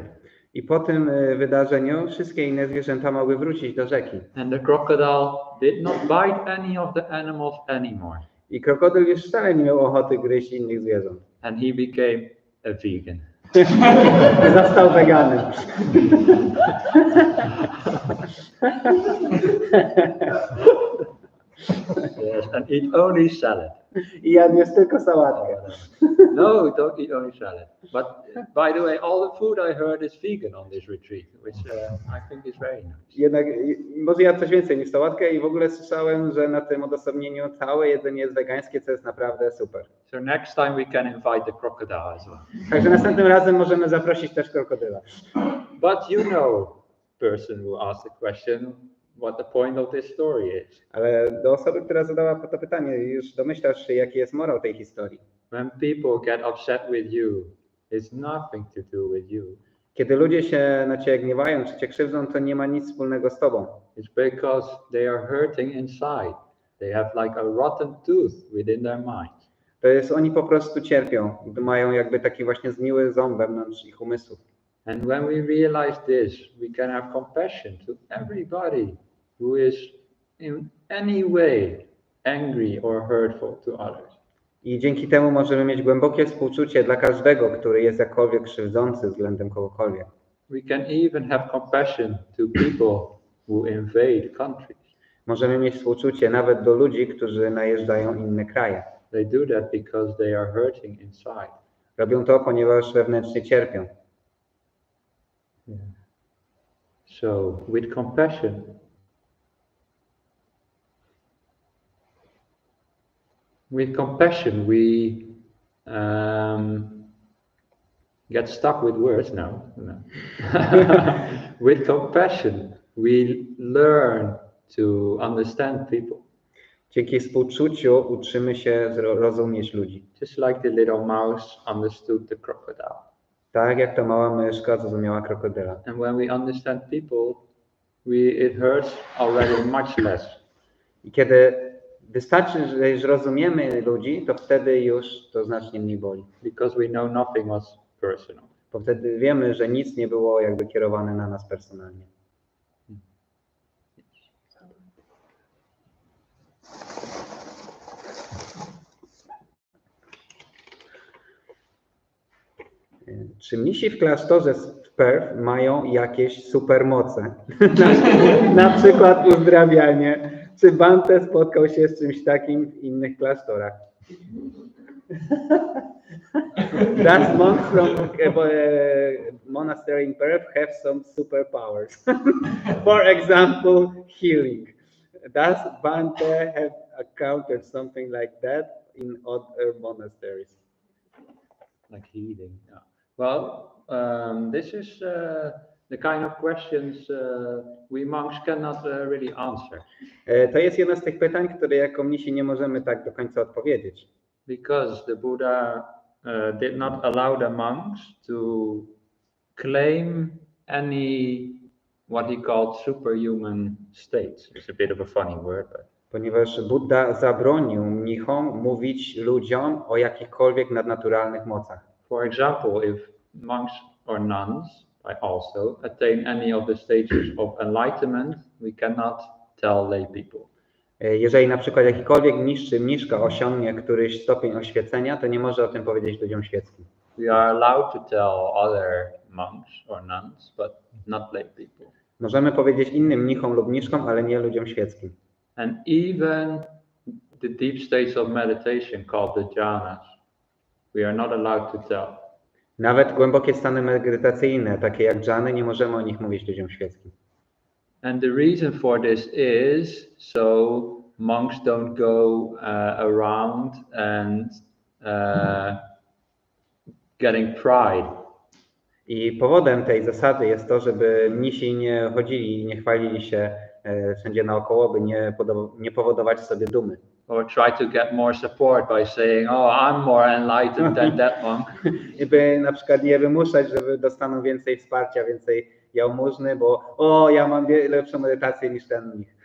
I po tym wydarzeniu wszystkie inne zwierzęta mogły wrócić do rzeki. And the crocodile did not bite any of the animals anymore. I krokodyl już wcale nie miał ochoty gryźć innych zwierząt. And he became a vegan. Został weganem. Yes, and eat only salad. I jadł już tylko sałatkę. No, don't eat only salad. But by the way, all the food I heard is vegan on this retreat, which I think is very nice. Jednak może jadł coś więcej niż sałatkę i w ogóle słyszałem, że na tym odosobnieniu całe jedzenie jest wegańskie, co jest naprawdę super. So next time we can invite the crocodile as well. Także następnym razem możemy zaprosić też krokodyla. But you know, person who asked the question, what the point of this story is. Ale do osoby, która zadała to pytanie, już domyślasz się, jaki jest morał tej historii. When people get upset with you, it's nothing to do with you. Kiedy ludzie się na ciebie gniewają, czy cię krzywdzą, to nie ma nic wspólnego z tobą. It's because they are hurting inside. They have like a rotten tooth within their mind. To jest, oni po prostu cierpią, gdy mają jakby taki właśnie zgniły ząb wewnątrz ich umysłów. And when we realize this, we can have compassion to everybody who is in any way angry or hurtful to others. I dzięki temu możemy mieć głębokie współczucie dla każdego, który jest jakkolwiek krzywdzący względem kogokolwiek. We can even have compassion to people who invade countries. Możemy mieć współczucie nawet do ludzi, którzy najeżdżają inne kraje. They do that because they are hurting inside. Robią to, ponieważ wewnętrznie cierpią. Yeah. So, with compassion, we get stuck with words now. No. With compassion, we learn to understand people. Dzięki współczuciu uczymy się rozumieć ludzi. Just like the little mouse understood the crocodile. Tak jak ta mała myszka zrozumiała krokodyla. And when we understand people, it hurts already much less. I kiedy wystarczy, że już rozumiemy ludzi, to wtedy już to znacznie mniej boli. Because we know nothing was personal. Bo wtedy wiemy, że nic nie było jakby kierowane na nas personalnie. Czy mnisi w klasztorze w Perth mają jakieś supermoce? Na przykład uzdrawianie. Czy Bhante spotkał się z czymś takim w innych klasztorach? Does monks from monastery in Perth have some superpowers? For example, healing. Does Bhante have encountered something like that in other monasteries? Like healing. Yeah. Well, this is the kind of questions we monks cannot really answer. To jest jedno z tych pytań, które jako mnisi nie możemy tak do końca odpowiedzieć. Because the Buddha did not allow the monks to claim any what he called superhuman states. It's a bit of a funny word, but ponieważ Buddha zabronił mnichom mówić ludziom o jakichkolwiek nadnaturalnych mocach. For example, if monks or nuns also attain any of the stages of enlightenment, we cannot tell lay people. Jeżeli na przykład jakikolwiek mnisz czy mniszka osiągnie któryś stopień oświecenia, to nie może o tym powiedzieć ludziom świeckim. We are allowed to tell other monks or nuns, but not lay people. Możemy powiedzieć innym mnichom lub mniszkom, ale nie ludziom świeckim. And even the deep states of meditation called the jhanas, we are not allowed to tell. Nawet głębokie stany medytacyjne, takie jak dżany, nie możemy o nich mówić ludziom świeckim. And the reason for this is so monks don't go around and getting pride. I powodem tej zasady jest to, żeby mnisi nie chodzili i nie chwalili się wszędzie naokoło, by nie powodować sobie dumy. Or try to get more support by saying, oh, I'm more enlightened than that monk. I by na przykład nie wymuszać, żeby dostaną więcej wsparcia, więcej jałmużny, bo ja mam lepszą medytację niż ten mnich.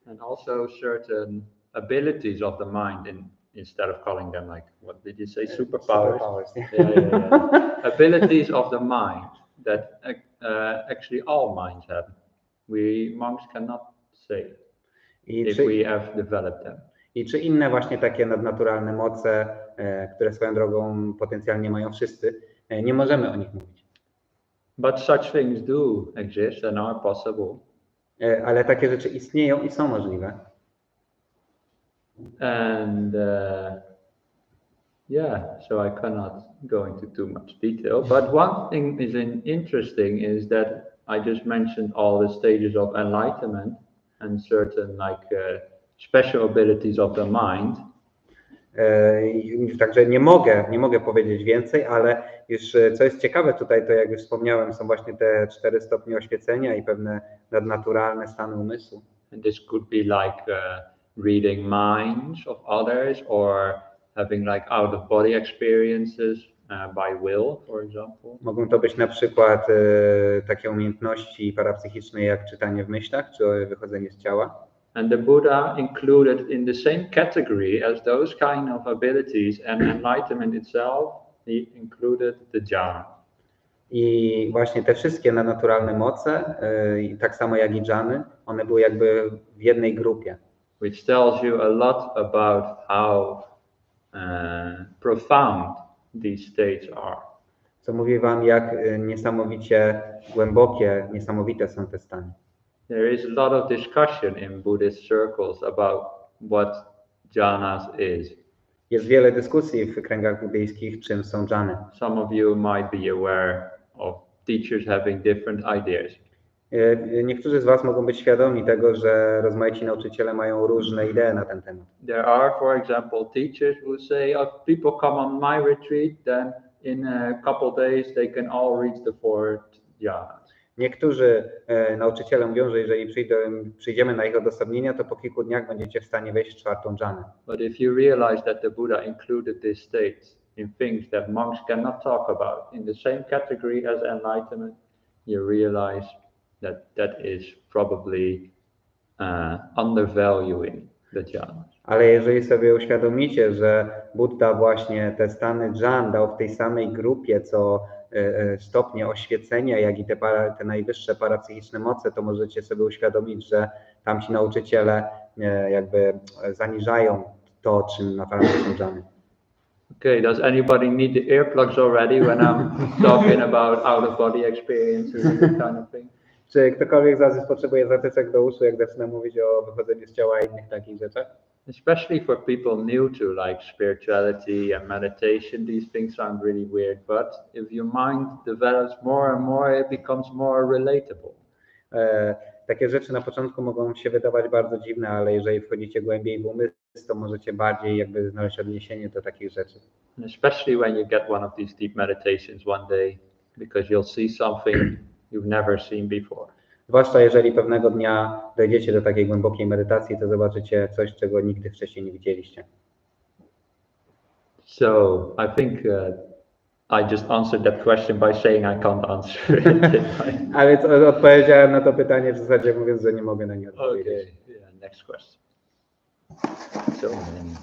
And also certain abilities of the mind instead of calling them like, what did you say, superpowers? Yeah. Abilities of the mind that actually all minds have. We monks cannot say if we have developed them. I czy inne właśnie takie nadnaturalne moce, które swoją drogą potencjalnie mają wszyscy, nie możemy o nich mówić. But such things do exist and are possible. Ale takie rzeczy istnieją i są możliwe. And so I cannot go into too much detail. But one thing is interesting is that I just mentioned all the stages of enlightenment and certain special abilities of the mind. Także nie mogę powiedzieć więcej, ale już co jest ciekawe tutaj, to jak już wspomniałem, są właśnie te 4 stopnie oświecenia i pewne nadnaturalne stany umysłu. And this could be reading minds of others or having out of body experiences by will, for example. Mogą to być na przykład takie umiejętności parapsychiczne jak czytanie w myślach czy wychodzenie z ciała. And the Buddha included in the same category as those kind of abilities and enlightenment itself, he included the jhana. I właśnie te wszystkie nadnaturalne moce, tak samo jak i dżany, one były jakby w jednej grupie. Which tells you a lot about how profound these states are. Co mówi wam, jak niesamowicie głębokie, niesamowite są te stany. There is a lot of discussion in Buddhist circles about what jhanas is. Jest wiele dyskusji w kręgach buddyjskich, czym są dżany. Some of you might be aware of teachers having different ideas. Niektórzy z was mogą być świadomi tego, że rozmaici nauczyciele mają różne idee na ten temat. There are, for example, teachers who say, if people come on my retreat, then in a couple days they can all reach the 4 jhanas. Niektórzy nauczyciele mówią, że jeżeli przyjdziemy na ich odosobnienia, to po kilku dniach będziecie w stanie wejść w 4. dżanę. But if you realize that the Buddha included these states in things that monks cannot talk about, in the same category as enlightenment, you realize that is probably undervaluing the jhanas. Ale jeżeli sobie uświadomicie, że Buddha właśnie te stany dżan dał w tej samej grupie, co stopnie oświecenia, jak i te najwyższe parapsychiczne moce, to możecie sobie uświadomić, że tamci nauczyciele jakby zaniżają to, czym naprawdę są dżany. Okay, does anybody need the earplugs already when I'm talking about out-of-body experiences and that kind of thing? Czy ktokolwiek z was potrzebuje zatyczek do uszu, jak zaczyna mówić o wychodzeniu z ciała i innych takich rzeczach? Especially for people new to spirituality and meditation, these things sound really weird, but if your mind develops more and more, it becomes more relatable. Takie rzeczy na początku mogą się wydawać bardzo dziwne, ale jeżeli wchodzicie głębiej w umysł, to możecie bardziej jakby znaleźć odniesienie do takich rzeczy. And especially when you get one of these deep meditations one day, because you'll see something you've never seen before. Zwłaszcza jeżeli pewnego dnia dojdziecie do takiej głębokiej medytacji, to zobaczycie coś, czego nigdy wcześniej nie widzieliście. So I think I just answered that question by saying I can't answer it. Ale odpowiedziałem na to pytanie w zasadzie mówiąc, że nie mogę na nie odpowiedzieć. Okay, yeah, next question. So many.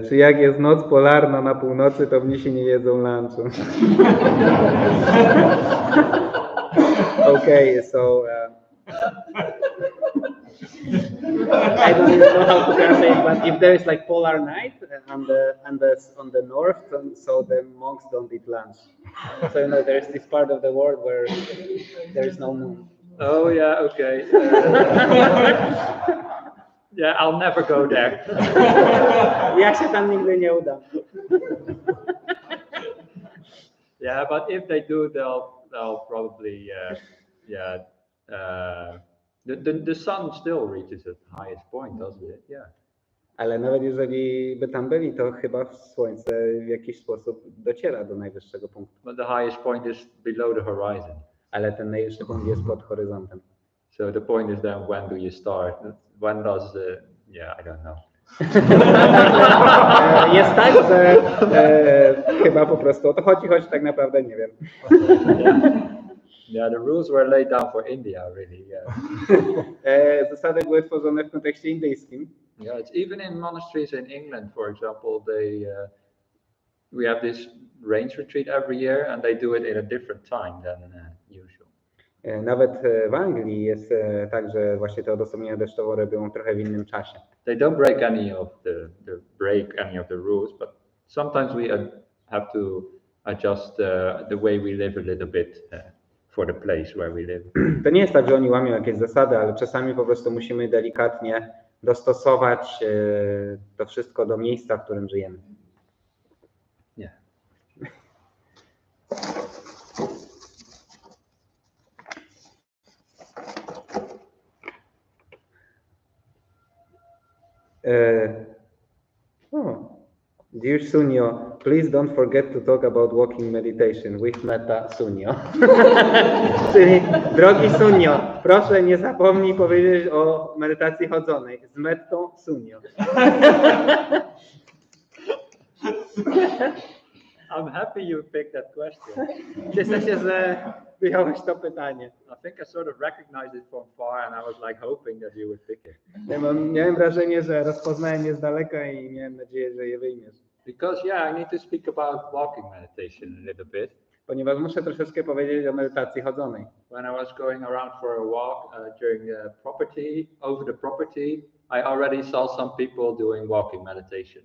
Czy jak jest noc polarna na północy, to mnisi nie jedzą lunchu? Okay, so I don't know how to translate, but if there is polar night on the north, so the monks don't eat lunch. So there is this part of the world where there is no moon. Oh yeah, okay. Yeah, I'll never go there. Ja się tam nigdy nie udam. Yeah, but if they do, they'll probably the sun still reaches its highest point, doesn't it? Yeah. Ale nawet jeżeli by tam byli, to chyba słońce w jakiś sposób dociera do najwyższego punktu. But the highest point is below the horizon. Ale ten najwyższy punkt jest pod horyzontem. So the point is then when do you start? When does I don't know. Jest tak, że chyba po prostu o to chodzi, choć tak naprawdę nie wiem. Yeah, the rules were laid down for India, really. Yeah. Zasady były tworzone w kontekście indyjskim. Yeah, it's even in monasteries in England, for example, we have this rains retreat every year, and they do it at a different time than usual. Nawet w Anglii jest tak, że właśnie te odosobnienia deszczowe robią trochę w innym czasie. They don't break any of the rules, but sometimes we have to adjust the way we live a little bit for the place where we live. To nie jest tak, że oni łamią jakieś zasady, ale czasami po prostu musimy delikatnie dostosować to wszystko do miejsca, w którym żyjemy. Yeah. Dear Sunyo, please don't forget to talk about walking meditation with Metta Sunyo. Czyli drogi Sunyo, proszę nie zapomnij powiedzieć o medytacji chodzonej z Mettą Sunyo. I'm happy you picked that question. Cieszę się, że wyjąłeś to pytanie. I think I sort of recognized it from far, and I was like hoping that you would pick it. Miałem wrażenie, że rozpoznałem je z daleka i miałem nadzieję, że je wyjmiesz. Because I need to speak about walking meditation a little bit. Ponieważ muszę troszeczkę powiedzieć o medytacji chodzonej. When I was going around for a walk during over the property, I already saw some people doing walking meditation.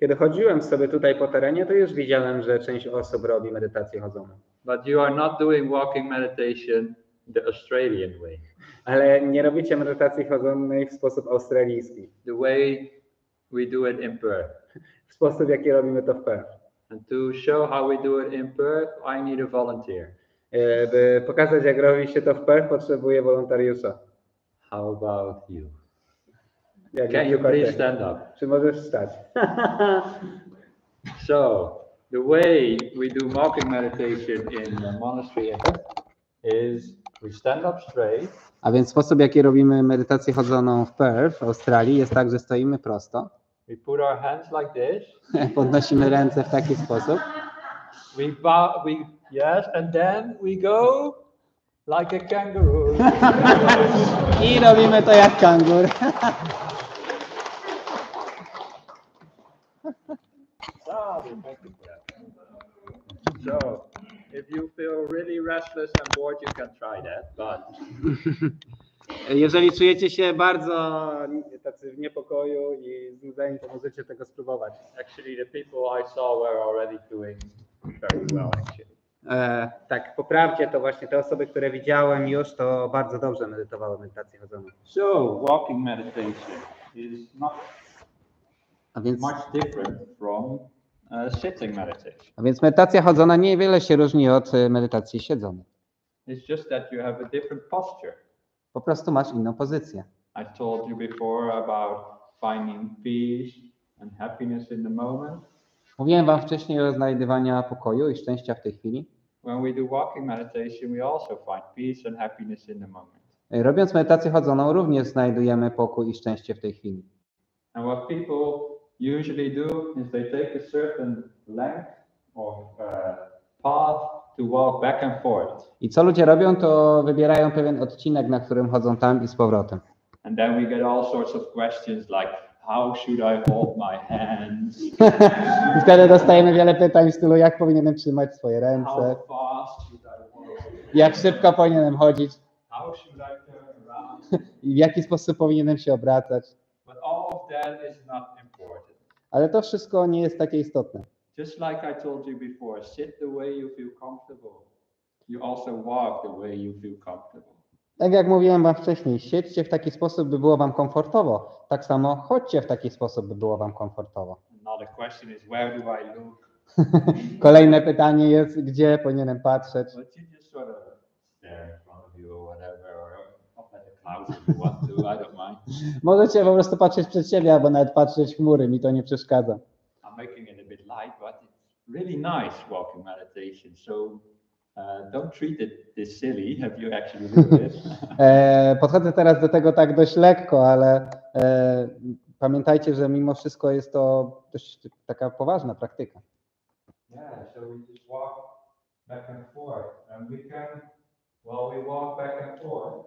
Kiedy chodziłem sobie tutaj po terenie, to już widziałem, że część osób robi medytację chodzoną. But you are not doing walking meditation the Australian way. Ale nie robicie medytacji chodzonej w sposób australijski. The way we do it in Perth. W sposób, w jaki robimy to w Perth. And to show how we do it in Perth, I need a volunteer. By pokazać, jak robi się to w Perth, potrzebuję wolontariusza. How about you? Jak Can you please stand up? Czy możesz wstać? So, the way we do walking meditation in the monastery is we stand up straight. A więc sposób, w jaki robimy medytację chodzoną w Perth, w Australii, jest tak, że stoimy prosto. We put our hands like this. Podnosimy ręce w taki sposób. We bow, yes, and then we go like a kangaroo. I robimy to jak kangur. So, if you feel really restless and bored, you can try that, but Jeżeli czujecie się bardzo tacy w niepokoju i znudzeni, to możecie tego spróbować. actually the people I saw were already doing very well, actually. Tak, po prawdzie to właśnie te osoby, które widziałem już, to bardzo dobrze medytowały medytację chodzoną. So, walking meditation is not A więc, much different from sitting meditation. Medytacja chodzona niewiele się różni od medytacji siedzonej. It's just that you have a different posture. Po prostu masz inną pozycję. I told you before about finding peace and happiness in the moment. Mówiłem wam wcześniej o znajdywaniu pokoju i szczęścia w tej chwili. When we do walking meditation, we also find peace and happiness in the moment. Robiąc medytację chodzoną, również znajdujemy pokój i szczęście w tej chwili. And what people usually do is they take a certain length or path to walk back and forth. I co ludzie robią, to wybierają pewien odcinek, na którym chodzą tam i z powrotem. And then we get all sorts of questions like, how should I hold my hands? I wtedy dostajemy wiele pytań w stylu, jak powinienem trzymać swoje ręce, How fast should I walk? jak szybko powinienem chodzić How should I turn around? i w jaki sposób powinienem się obracać. But all of that is not important. Ale to wszystko nie jest takie istotne. Just like I told you before, sit the way you feel comfortable. You also walk the way you feel comfortable. Tak jak mówiłem wam wcześniej, siedźcie w taki sposób, by było wam komfortowo. Tak samo chodźcie w taki sposób, by było wam komfortowo. Another question is, where do I look? Kolejne pytanie jest, gdzie powinienem patrzeć. But you just sort of stare in front of you or whatever, or up at the clouds if you want to, I don't mind. Możecie po prostu patrzeć przed siebie, albo nawet patrzeć w chmury, mi to nie przeszkadza. I'm making it a bit light, but it's really nice walking meditation. So don't treat it this silly if you actually do it. Podchodzę teraz do tego tak dość lekko, ale pamiętajcie, że mimo wszystko jest to dość taka poważna praktyka. Yeah, so we just walk back and forth, and we can, while we walk back and forth,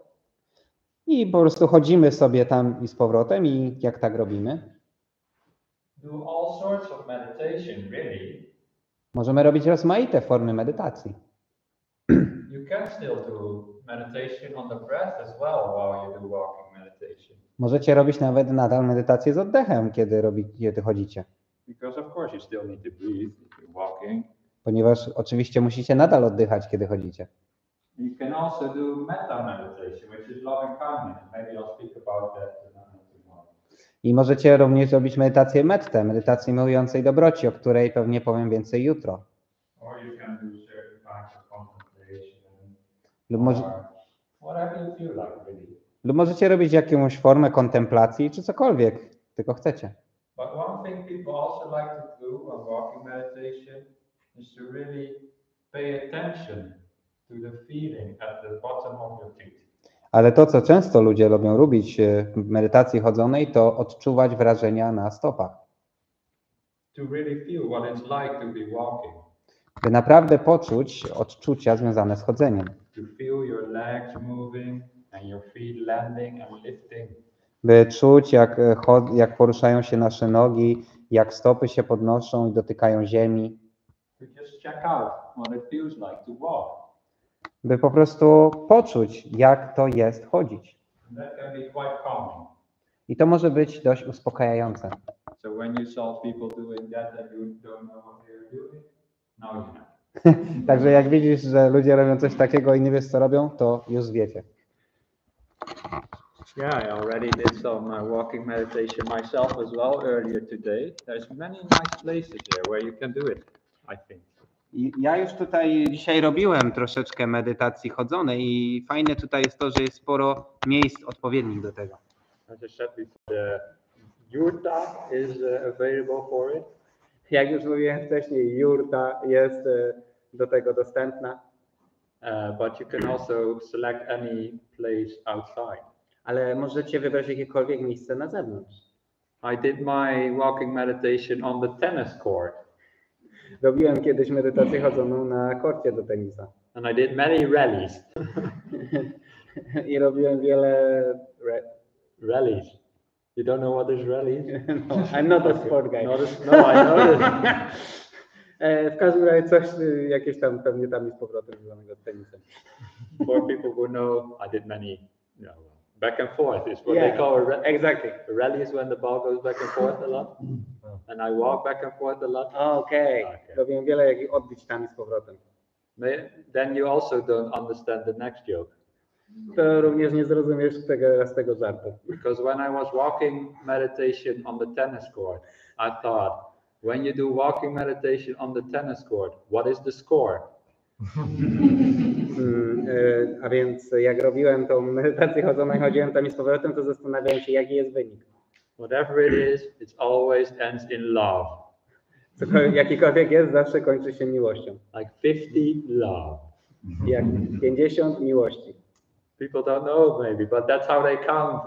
I po prostu chodzimy sobie tam i z powrotem i jak tak robimy, Do all sorts of meditation, really. możemy robić rozmaite formy medytacji. You can still do meditation on the breath as well while you do walking meditation. Możecie robić nawet nadal medytację z oddechem, kiedy chodzicie. Because of course you still need to breathe if you're walking. Ponieważ oczywiście musicie nadal oddychać, kiedy chodzicie. You can also do metta meditation, which is loving kindness. Maybe I'll speak about that tomorrow. I możecie również robić medytację mettę, medytację miłującej dobroci, o której pewnie powiem więcej jutro. Or you can do certain kinds of contemplation. Lub, Whatever you feel like, really. lub możecie robić jakąś formę kontemplacji, czy cokolwiek tylko chcecie. But one thing people also like to do on walking meditation is to really pay attention to the feeling at the bottom of your feet. Ale to, co często ludzie lubią robić w medytacji chodzonej, to odczuwać wrażenia na stopach. To really feel what it's like to be walking. By naprawdę poczuć odczucia związane z chodzeniem. To feel your legs moving and your feet landing and lifting. By czuć, jak poruszają się nasze nogi, jak stopy się podnoszą i dotykają ziemi. To just check out what it feels like to walk. By po prostu poczuć, jak to jest chodzić. And that can be quite calming. I to może być dość uspokajające. So when you saw people doing that and you don't know what they're doing, now you know. Także jak widzisz, że ludzie robią coś takiego i nie wiesz, co robią, to już wiecie. Yeah, I already did some walking meditation myself as well earlier today. There's many nice places here where you can do it, I think. Ja już tutaj dzisiaj robiłem troszeczkę medytacji chodzonej i fajne tutaj jest to, że jest sporo miejsc odpowiednich do tego. As I said before, the yurta is available for it. Jak już mówiłem wcześniej, jurta jest do tego dostępna. But you can also select any place outside. Ale możecie wybrać jakiekolwiek miejsce na zewnątrz. I did my walking meditation on the tennis court. Robiłem kiedyś medytację chodzoną na korcie do tenisa. And I did many rallies. I robiłem wiele Rallies. You don't know what is rallies? No, I'm not a sport guy. No, I know this. W każdym razie coś jakieś tam pewnie tam jest powrotem związanego z tenisem. For people who know, I did many, back and forth is what they call a exactly. A rally is when the ball goes back and forth a lot, and I walk back and forth a lot. Okay. Robiłem wiele jakich odbić tam i z powrotem. Then you also don't understand the next joke. To również nie zrozumiesz tego żartu. Because when I was walking meditation on the tennis court, I thought, when you do walking meditation on the tennis court, what is the score? A więc jak robiłem tą medytację chodzoną i chodziłem tam i z powrotem, to zastanawiałem się, jaki jest wynik. Whatever it is, it always ends in love. Jakikolwiek jest, zawsze kończy się miłością. Like 50 love. Jak 50 miłości. People don't know maybe, but that's how they count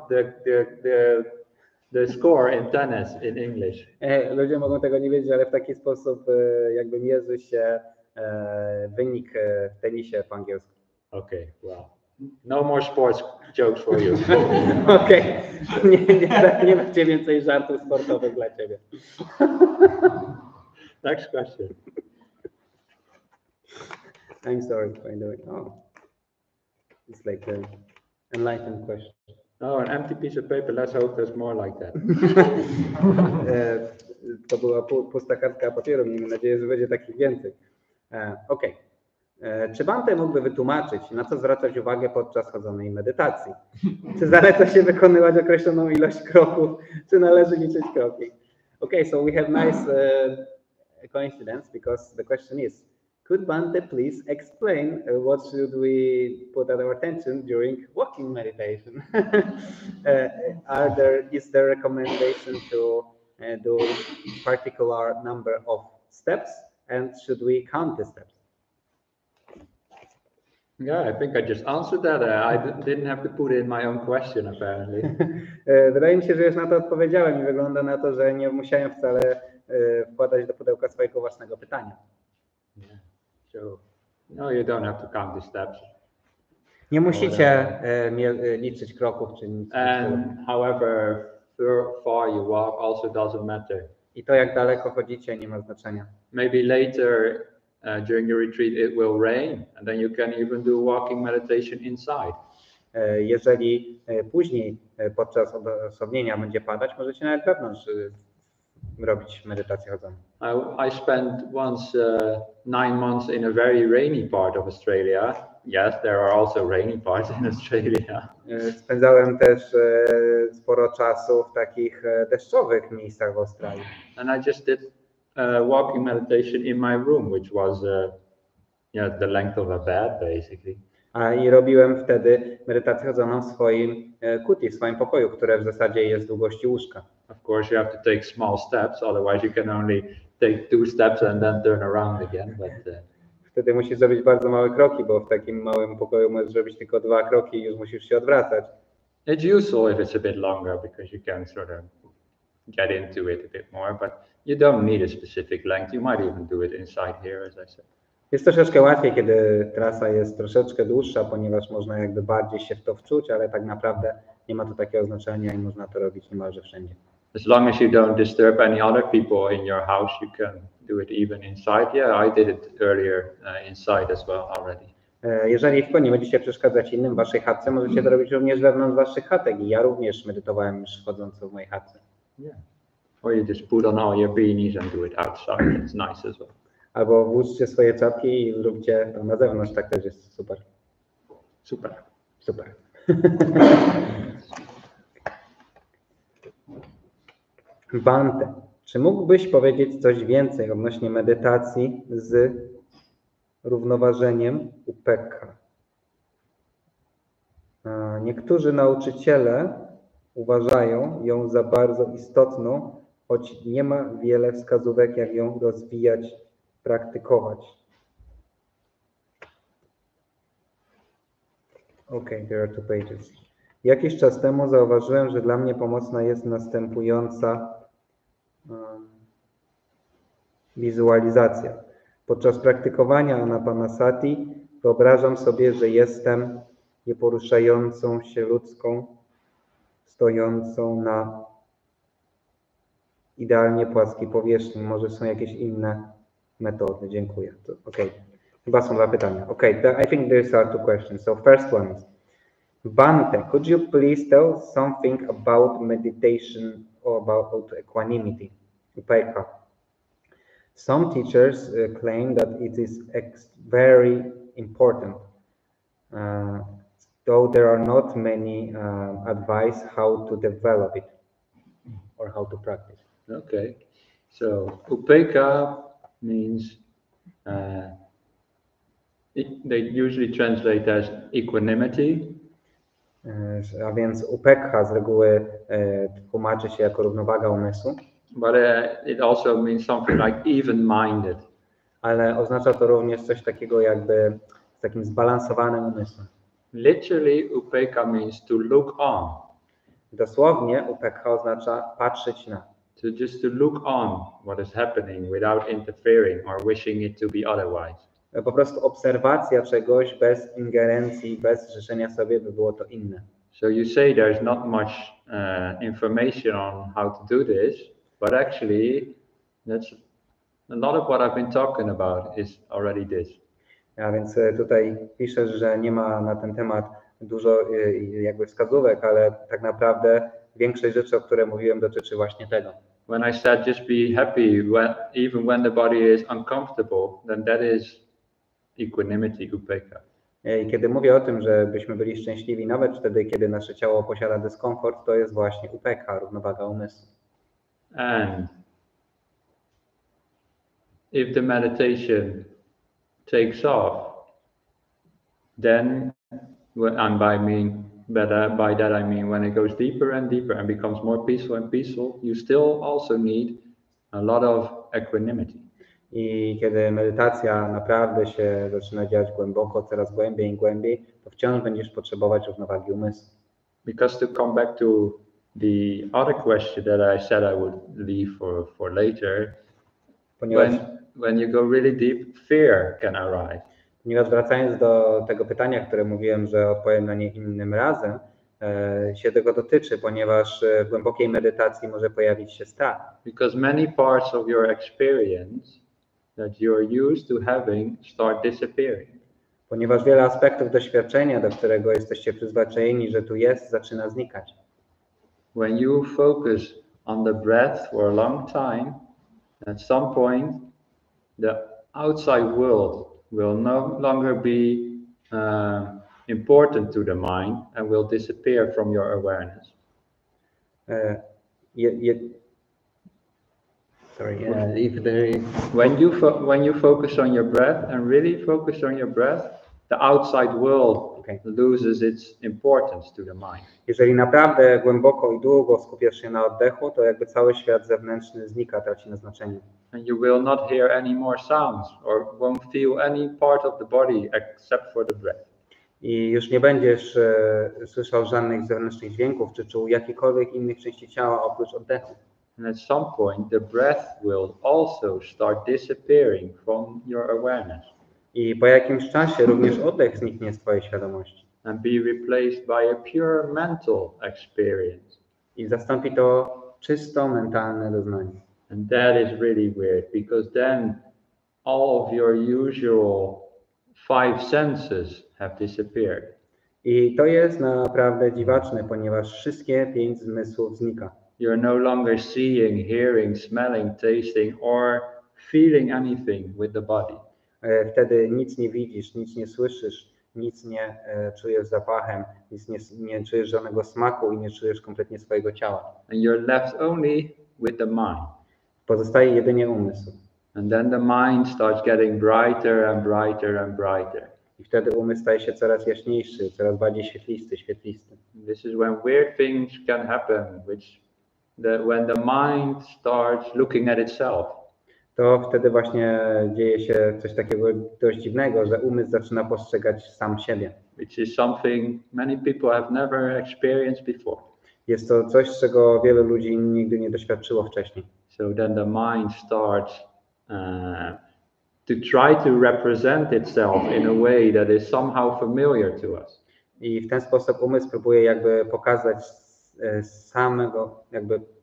the score in tennis in English. Ludzie mogą tego nie wiedzieć, ale w taki sposób jakby mierzy się wynik w tenisie po angielsku. Okay, well, no more sports jokes for you. Okej, nie będzie więcej żartów sportowych dla ciebie. Next question. I'm sorry, by the way. Oh, it's like an enlightened question. Oh, an empty piece of paper. Let's hope there's more like that. To była pusta kartka papieru. Miejmy nadzieję, że będzie takich więcej. Okej. Czy Bhante mógłby wytłumaczyć, na co zwracać uwagę podczas chodzonej medytacji? Czy zaleca się wykonywać określoną ilość kroków, czy należy liczyć kroki? Okay, so we have nice coincidence because the question is, could Bhante please explain what should we put our attention during walking meditation? Is there a recommendation to do particular number of steps, and should we count the steps? Yeah, I think I just answered that. I didn't have to put in my own question, apparently. Wydaje mi się, że już na to odpowiedziałem i wygląda na to, że nie musiałem wcale wkładać do pudełka swojego własnego pytania. Yeah. So, no, you don't have to count the steps. Nie musicie liczyć kroków czy nic. And however far you walk also doesn't matter. I to jak daleko chodzicie nie ma znaczenia. Maybe later during your retreat it will rain and then you can even do walking meditation inside. Jeżeli później podczas odosobnienia będzie padać, możecie nawet wewnątrz robić medytację chodzoną. I spent once 9 months in a very rainy part of Australia. Yes, there are also rainy parts in Australia. Spędzałem też sporo czasu w takich deszczowych miejscach w Australii. And I just did walking meditation in my room, which was the length of a bed, basically. I robiłem wtedy medytację chodzoną w swoim kuti, w swoim pokoju, które w zasadzie jest długości łóżka. Of course, you have to take small steps, otherwise you can only take 2 steps and then turn around again. But wtedy musisz zrobić bardzo małe kroki, bo w takim małym pokoju możesz zrobić tylko 2 kroki i już musisz się odwracać. It's useful if it's a bit longer because you can sort of get into it a bit more, but you don't need a specific length. You might even do it inside here, as I said. Jest troszeczkę łatwiej, kiedy trasa jest troszeczkę dłuższa, ponieważ można jakby bardziej się w to wczuć, ale tak naprawdę nie ma to takiego znaczenia i można to robić niemalże wszędzie. As long as you don't disturb any other people in your house, you can do it even inside. Yeah, I did it earlier inside as well already. Jeżeli tylko nie będziecie przeszkadzać innym w waszej chatce, możecie to robić również wewnątrz waszych chatek i ja również medytowałem już chodząc w mojej chatce. Yeah. Or you just put on all your beanies and do it outside. It's nice as well. Albo włóżcie swoje czapki i zróbcie to na zewnątrz, tak też jest super. Super. Super. Bhante, czy mógłbyś powiedzieć coś więcej odnośnie medytacji z równoważeniem upekha? Niektórzy nauczyciele uważają ją za bardzo istotną, choć nie ma wiele wskazówek, jak ją rozwijać, praktykować. Okay, there are 2 pages. Jakiś czas temu zauważyłem, że dla mnie pomocna jest następująca wizualizacja. Podczas praktykowania anapanasati wyobrażam sobie, że jestem nieporuszającą się ludzką, stojącą na idealnie płaskiej powierzchni. Może są jakieś inne metody. Dziękuję. Okay. Chyba są 2 pytania. Okay, I think there are 2 questions. So first one is, Bhante, could you please tell something about meditation or about equanimity, upekha? Some teachers claim that it is very important, though there are not many advice how to develop it or how to practice. Okay, so upekha means they usually translate as equanimity. A więc upekha z reguły tłumaczy się jako równowaga umysłu. But it also means something like even-minded. Ale oznacza to również coś takiego jakby z takim zbalansowanym umysłem. Literally, upekha means to look on. Dosłownie upekha oznacza patrzeć na. To look on what is happening without interfering or wishing it to be otherwise. Po prostu obserwacja czegoś bez ingerencji, bez życzenia sobie, by było to inne. So you say there's not much information on how to do this, but actually that's a lot of what I've been talking about is already this. A więc tutaj piszesz, że nie ma na ten temat dużo jakby wskazówek, ale tak naprawdę większość rzeczy, o które mówiłem, dotyczy właśnie tego. When I said just be happy even when the body is uncomfortable, then that is equanimity, upekha. I kiedy mówię o tym, żebyśmy byli szczęśliwi nawet wtedy, kiedy nasze ciało posiada dyskomfort, to jest właśnie upekha, równowaga umysłu. And if the meditation takes off, then and by that I mean when it goes deeper and deeper and becomes more peaceful and peaceful, you still also need a lot of equanimity. I kiedy medytacja naprawdę się zaczyna dziać głęboko, coraz głębiej i głębiej, to wciąż będziesz potrzebować równowagi umysłu. Because to come back to the other question that I said I would leave for later, Ponieważ when you go really deep, fear can arise. Ponieważ wracając do tego pytania, które mówiłem, że odpowiem na nie innym razem, się tego dotyczy, ponieważ w głębokiej medytacji może pojawić się strach. Because many parts of your experience that you're used to having start disappearing. Ponieważ wiele aspektów doświadczenia, do którego jesteście przyzwyczajeni, że tu jest, zaczyna znikać. When you focus on the breath for a long time, at some point the outside world will no longer be important to the mind and will disappear from your awareness. When you focus on your breath and really focus on your breath, the outside world loses its importance to the mind. Jeżeli naprawdę głęboko i długo skupiasz się na oddechu, to jakby cały świat zewnętrzny znika, traci na znaczeniu. And you will not hear any more sounds or won't feel any part of the body except for the breath. I już nie będziesz słyszał żadnych zewnętrznych dźwięków, czy czuł jakikolwiek innych części ciała oprócz oddechu. And at some point the breath will also start disappearing from your awareness. I po jakimś czasie również oddech zniknie z twojej świadomości. And be replaced by a pure mental experience. I zastąpi to czysto mentalne doznanie. And that is really weird, because then all of your usual 5 senses have disappeared. I to jest naprawdę dziwaczne, ponieważ wszystkie 5 zmysłów znika. You're no longer seeing, hearing, smelling, tasting or feeling anything with the body. Wtedy nic nie widzisz, nic nie słyszysz, nic nie czujesz zapachem, nic nie czujesz żadnego smaku i nie czujesz kompletnie swojego ciała. And you're left only with the mind. Pozostaje jedynie umysł. And then the mind starts getting brighter and brighter and brighter. I wtedy umysł staje się coraz jaśniejszy, coraz bardziej świetlisty. This is when weird things can happen, when the mind starts looking at itself. To wtedy właśnie dzieje się coś takiego dość dziwnego, że umysł zaczyna postrzegać sam siebie. Which is something many people have never experienced before. Jest to coś, czego wielu ludzi nigdy nie doświadczyło wcześniej. So then the mind starts to try to represent itself in a way that is somehow familiar to us. I w ten sposób umysł próbuje jakby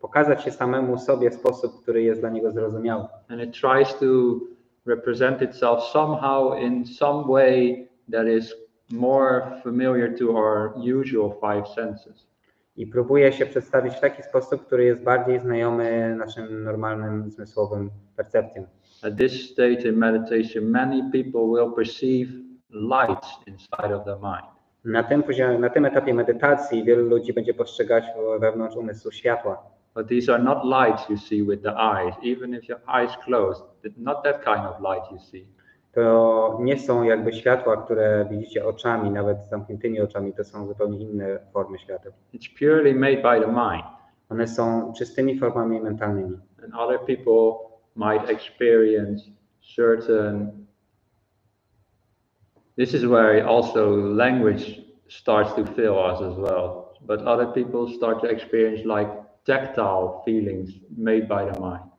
pokazać się samemu sobie w sposób, który jest dla niego zrozumiały. And it tries to represent itself somehow in some way that is more familiar to our usual 5 senses. I próbuje się przedstawić w taki sposób, który jest bardziej znajomy naszym normalnym zmysłowym percepcjom. At this stage in meditation, many people will perceive lights inside of the mind. Na tym etapie medytacji wielu ludzi będzie postrzegać wewnątrz umysłu światła. But these are not lights you see with the eyes, even if your eyes closed. Not that kind of light you see. To nie są jakby światła, które widzicie oczami, nawet z zamkniętymi oczami, to są zupełnie inne formy świateł. It's purely made by the mind. One są czystymi formami mentalnymi. And other people might experience certain. This is where also language starts to fail us as well. But other people start to experience like tactile feelings made by the mind.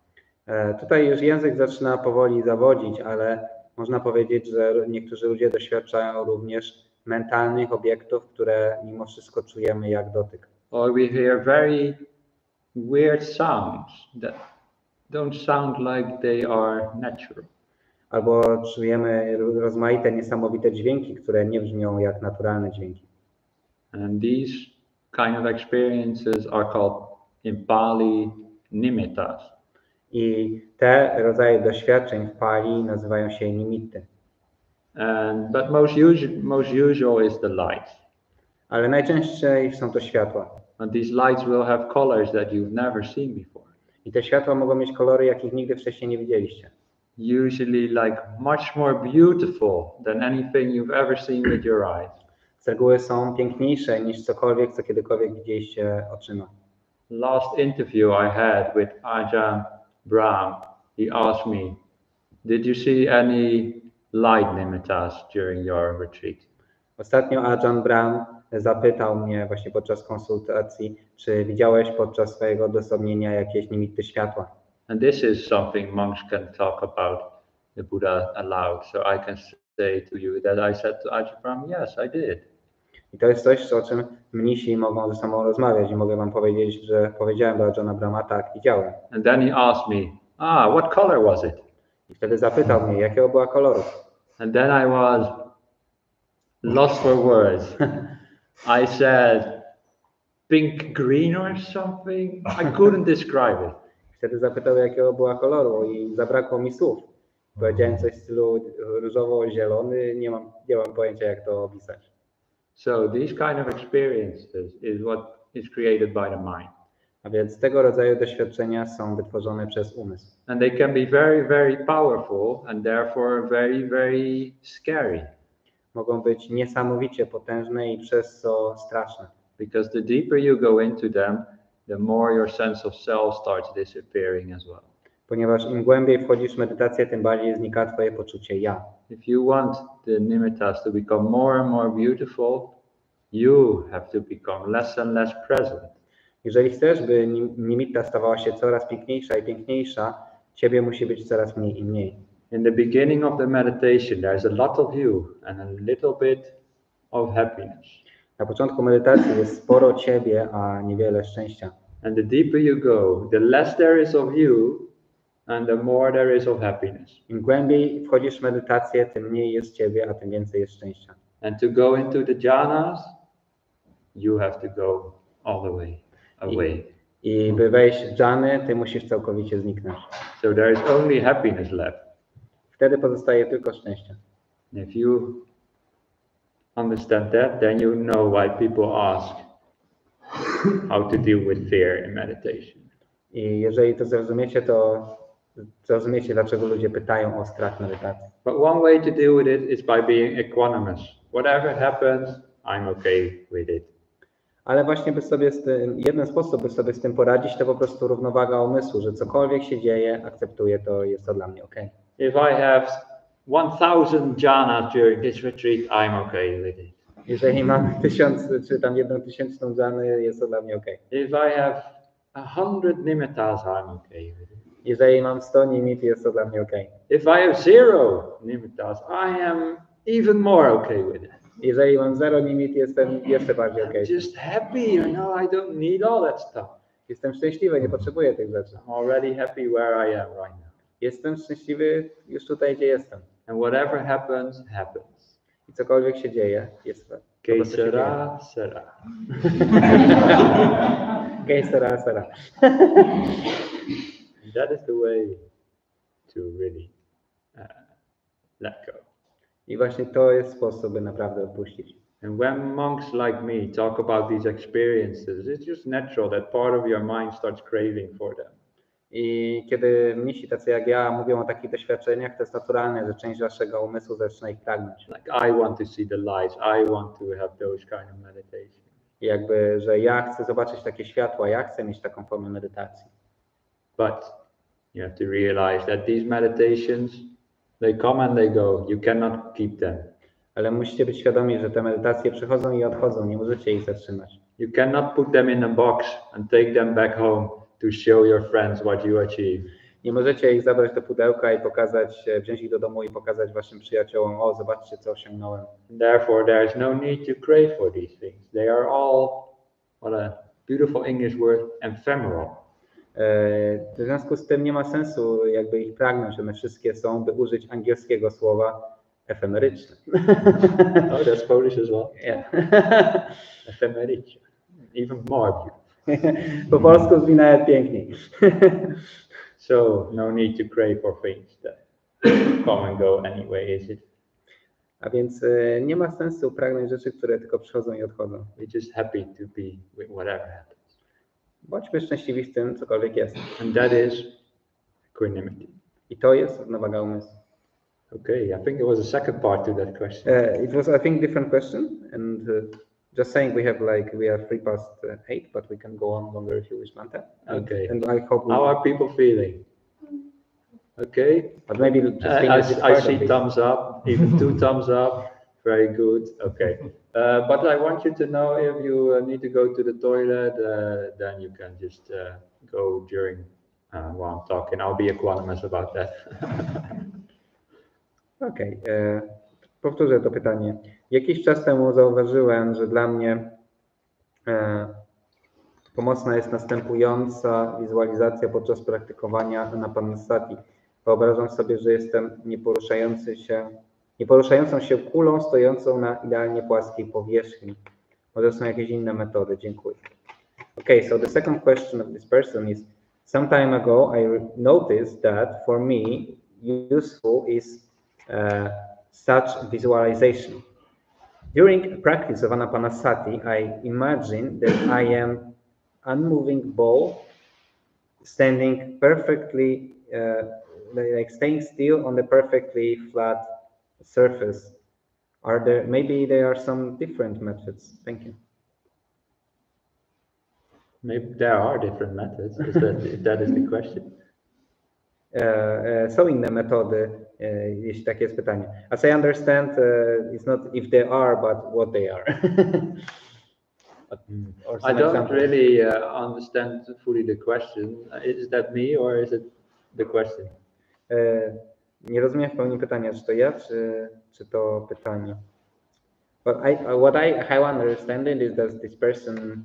Tutaj już język zaczyna powoli zawodzić, ale można powiedzieć, że niektórzy ludzie doświadczają również mentalnych obiektów, które mimo wszystko czujemy jak dotyk. Or we hear very weird sounds that don't sound like they are natural. Albo czujemy rozmaite, niesamowite dźwięki, które nie brzmią jak naturalne dźwięki. And these kind of experiences are called in Pali nimittas. I te rodzaje doświadczeń w Pali nazywają się nimitty. But most usual is the light. Ale najczęściej są to światła. And these lights will have colors that you've never seen before. I te światła mogą mieć kolory, jakich nigdy wcześniej nie widzieliście. Usually like much more beautiful than anything you've ever seen with your eyes. Z reguły są piękniejsze niż cokolwiek, co kiedykolwiek widzieliście oczyma. Last interview I had with Ajahna Brahma, he asked me, did you see any light nimittas during your retreat? Ostatnio Ajahna Brahma zapytał mnie właśnie podczas konsultacji, czy widziałeś podczas swojego odosobnienia jakieś nimitty światła. And this is something monks can talk about the Buddha allowed. So I can say to you that I said to Ajahna Brahma, yes, I did. I to jest coś, o czym mnisi mogą ze sobą rozmawiać i mogę wam powiedzieć, że powiedziałem do Ajahna Brahma, tak, widziałem. And then he asked me, what color was it? I wtedy zapytał mnie, jakiego była koloru. And then I was lost for words. I said, pink green or something. I couldn't describe it. Wtedy zapytał, jakiego była koloru i zabrakło mi słów. Powiedziałem coś w stylu różowo-zielony, nie mam pojęcia, jak to opisać. So these kind of experiences is what is created by the mind. A więc tego rodzaju doświadczenia są wytworzone przez umysł. And they can be very, very powerful and therefore very, very scary. Mogą być niesamowicie potężne i przez co straszne. Because the deeper you go into them, the more your sense of self starts disappearing as well. Ponieważ im głębiej wchodzisz w medytację, tym bardziej znika twoje poczucie ja. If you want the nimittas to become more and more beautiful, you have to become less and less present. Jeżeli chcesz, by nimitta stawała się coraz piękniejsza i piękniejsza, ciebie musi być coraz mniej i mniej. In the beginning of the meditation, there's a lot of you and a little bit of happiness. Na początku medytacji jest sporo ciebie, a niewiele szczęścia. And the deeper you go, the less there is of you and the more there is of happiness. Im głębiej wchodzisz w medytację, tym mniej jest ciebie, a tym więcej jest szczęścia. And to go into the jhanas, you have to go all the way away. I by wejść w dżany, ty musisz całkowicie zniknąć. So there is only happiness left. Wtedy pozostaje tylko szczęście. If you understand that, then you know why people ask how to deal with fear in meditation. I jeżeli to zrozumiecie, to zrozumiecie, dlaczego ludzie pytają o strach medytacji. But one way to deal with it is by being equanimous. Whatever happens, I'm okay with it. Ale właśnie jeden sposób, by sobie z tym poradzić, to po prostu równowaga umysłu, że cokolwiek się dzieje, akceptuję to, jest to dla mnie okej. If I have 1000 jhanas during this retreat, I'm okay with it. Jeżeli mam 1000 czy tam 1000 dżany, jest to dla mnie okej. If I have 100 nimittas, I'm okay with it. Jeżeli mam 100 nimit, jest to dla mnie okej. If I have 0 nimittas, I am even more okay with it. Jeżeli mam 0 nimit, jestem jeszcze bardziej okej. Just happy, I don't need all that stuff. Jestem szczęśliwy, nie potrzebuję tych rzeczy. I'm already happy where I am right now. Jestem szczęśliwy już tutaj, gdzie jestem. And whatever happens, happens. I cokolwiek się dzieje, jest to. Que sera, sera. Que sera, sera. That is the way to really let go. I właśnie to jest sposób, by naprawdę odpuścić. And when monks like me talk about these experiences, it's just natural that part of your mind starts craving for them. I kiedy mnisi tacy jak ja mówią o takich doświadczeniach, to jest naturalne, że część waszego umysłu zaczyna ich pragnąć. Like I want to see the lights, I want to have those kind of meditation. I jakby, że ja chcę zobaczyć takie światła, ja chcę mieć taką formę medytacji. But you have to realize that these meditations, they come and they go. You cannot keep them. Ale musicie być świadomi, że te medytacje przychodzą i odchodzą, nie możecie ich zatrzymać. You cannot put them in a box and take them back home to show your friends what you achieved. Nie możecie ich zabrać do pudełka i pokazać, wziąć ich do domu i pokazać waszym przyjaciołom, o zobaczcie co osiągnąłem. Therefore there is no need to crave for these things. They are all, what a beautiful English word, ephemeral. W związku z tym nie ma sensu jakby ich pragnąć, one wszystkie są, by użyć angielskiego słowa, efemeryczne. Oh, that's Polish as well. Yeah. Ephemeryczne. Even more beautiful. Po polsku brzmi nawet piękniej. So no need to crave for things that come and go anyway, is it? A więc nie ma sensu pragnąć rzeczy, które tylko przychodzą i odchodzą. We're just happy to be with whatever happens. Bądźmy szczęśliwi w tym, cokolwiek jest. And that is equanimity. I to jest równowaga umysłu. Okay, I think there was a second part to that question. It was, I think, different question, and just saying we are 8, but we can go on longer if you wish, Bhante. Okay. And I hope. How are people feeling? Okay. But maybe just I see thumbs up, even 2 thumbs up. Very good. Okay. But I want you to know if you need to go to the toilet, then you can just go during while I'm talking. I'll be equanimous about that. Okej, powtórzę to pytanie. Jakiś czas temu zauważyłem, że dla mnie pomocna jest następująca wizualizacja podczas praktykowania anapanasati. Wyobrażam sobie, że jestem nieporuszającą się kulą stojącą na idealnie płaskiej powierzchni. Może są jakieś inne metody? Dziękuję. Okay, so the second question of this person is, some time ago I noticed that for me useful is such visualization. During practice of anapanasati, I imagine that I am unmoving ball standing perfectly, like staying still on the perfectly flat surface. Maybe there are some different methods? Thank you. Maybe there are different methods, if that is the question. Są inne metody, jeśli takie jest pytanie. As I understand, it's not if there are, but what they are. I don't really understand fully the question. Is that me or is it the question? Nie rozumiem w pełni pytania, czy to ja, czy to pytanie. But what I have understanding is that this person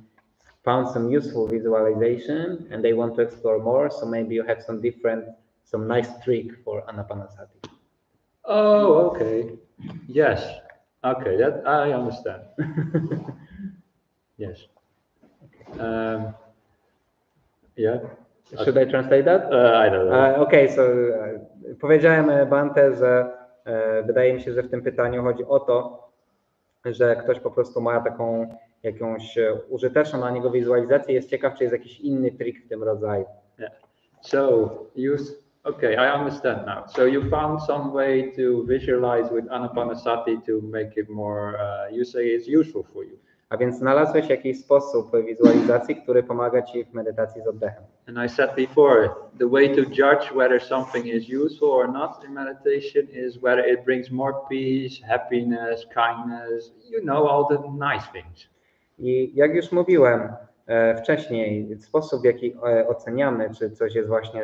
found some useful visualization and they want to explore more, so maybe you have some nice trick for anapanasati. Oh, okay. Yes. Okay, that I understand. Yes. Yeah. Should I translate that? I don't know. Okay, so powiedziałem Bhante, że wydaje mi się, że w tym pytaniu chodzi o to, że ktoś po prostu ma taką jakąś użyteczną na niego wizualizację, jest ciekaw, czy jest jakiś inny trik w tym rodzaju. Yeah. So okay, I understand now. So you found some way to visualize with anapanasati to make it more, you say it's useful for you. A więc znalazłeś jakiś sposób wizualizacji, który pomaga ci w medytacji z oddechem. And I said before, the way to judge whether something is useful or not in meditation is whether it brings more peace, happiness, kindness, you know, all the nice things. I jak już mówiłem wcześniej, sposób w jaki oceniamy, czy coś jest właśnie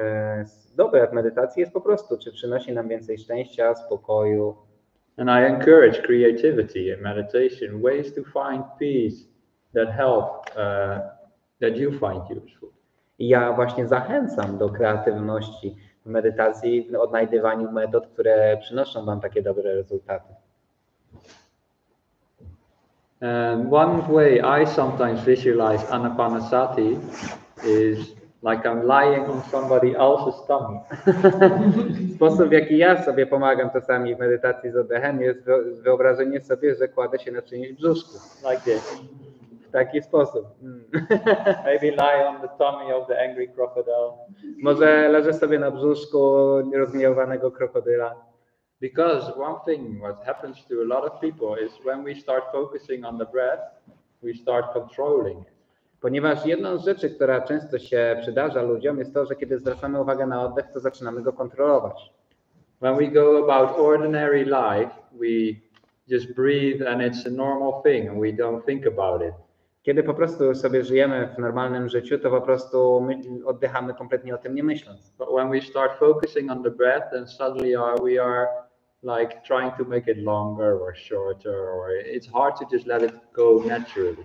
dobre w medytacji, jest po prostu, czy przynosi nam więcej szczęścia, spokoju. And I encourage creativity in meditation, ways to find peace that help, that you find useful. I ja właśnie zachęcam do kreatywności w medytacji, w odnajdywaniu metod, które przynoszą wam takie dobre rezultaty. And one way I sometimes visualize anapanasati is like I'm lying on somebody else's tummy. Sposób, w jaki ja sobie pomagam czasami w medytacji z oddechem, jest wyobrażenie sobie, że kładę się na czyimś brzuszku. Like this. W taki sposób. Maybe lie on the tummy of the angry crocodile. Może leżę sobie na brzuszku rozgniewanego krokodyla. Because one thing what happens to a lot of people is when we start focusing on the breath, we start controlling it. Ponieważ jedną z rzeczy, która często się przydarza ludziom, jest to, że kiedy zwracamy uwagę na oddech, to zaczynamy go kontrolować. When we go about ordinary life, we just breathe and it's a normal thing and we don't think about it. Kiedy po prostu sobie żyjemy w normalnym życiu, to po prostu my oddychamy kompletnie o tym nie myśląc. But when we start focusing on the breath, then suddenly we are like trying to make it longer or shorter, or it's hard to just let it go naturally.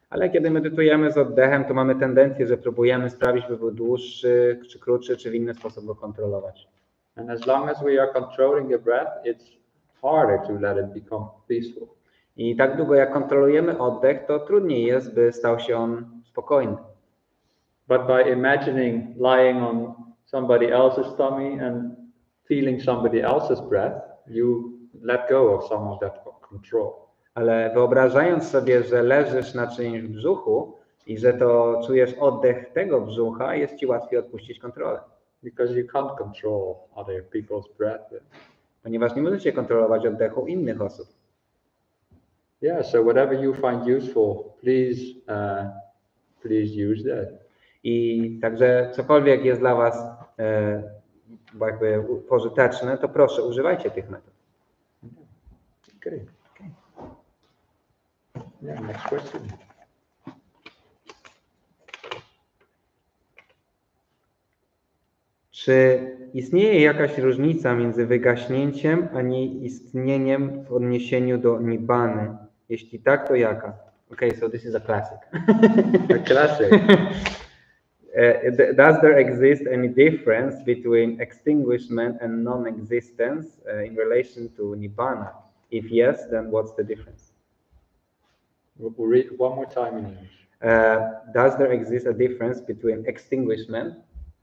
Ale kiedy medytujemy z oddechem, to mamy tendencję, że próbujemy sprawić, by był dłuższy, czy krótszy, czy w inny sposób go kontrolować. And as long as we are controlling the breath, it's harder to let it become peaceful. I tak długo jak kontrolujemy oddech, to trudniej jest, by stał się on spokojny. But by imagining lying on somebody else's tummy and feeling somebody else's breath, you let go of some of that control. Ale wyobrażając sobie, że leżysz na czyimś brzuchu i że to czujesz oddech tego brzucha, jest ci łatwiej odpuścić kontrolę. Because you can't control other people's breath. Ponieważ nie możecie kontrolować oddechu innych osób. Yeah, so whatever you find useful, please use that. I także cokolwiek jest dla was jakby pożyteczne, to proszę, używajcie tych metod. Okay. Yeah, next question. Czy istnieje jakaś różnica między wygaśnięciem a nieistnieniem w odniesieniu do nibbany? Jeśli tak, to jaka? Okay, so this is a classic. A classic. Does there exist any difference between extinguishment and non-existence in relation to nibbana? If yes, then what's the difference? We'll read one more time in English. Does there exist a difference between extinguishment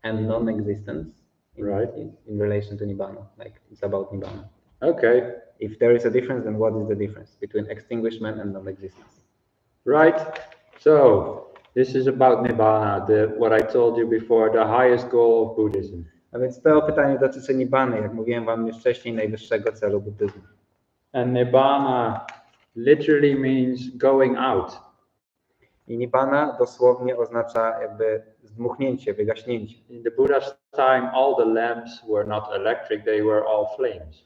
and non-existence in relation to nibbana? Like it's about nibbana. Okay. If there is a difference, then what is the difference between extinguishment and non-existence? Right. So this is about nibbana, what I told you before, the highest goal of Buddhism. A więc to pytanie dotyczy nibbany, jak mówiłem wam już wcześniej, najwyższego celu buddyzmu. And nibbana literally means going out. I nibbana dosłownie oznacza jakby zdmuchnięcie, wygaśnięcie. In the Buddha's time, all the lamps were not electric, they were all flames.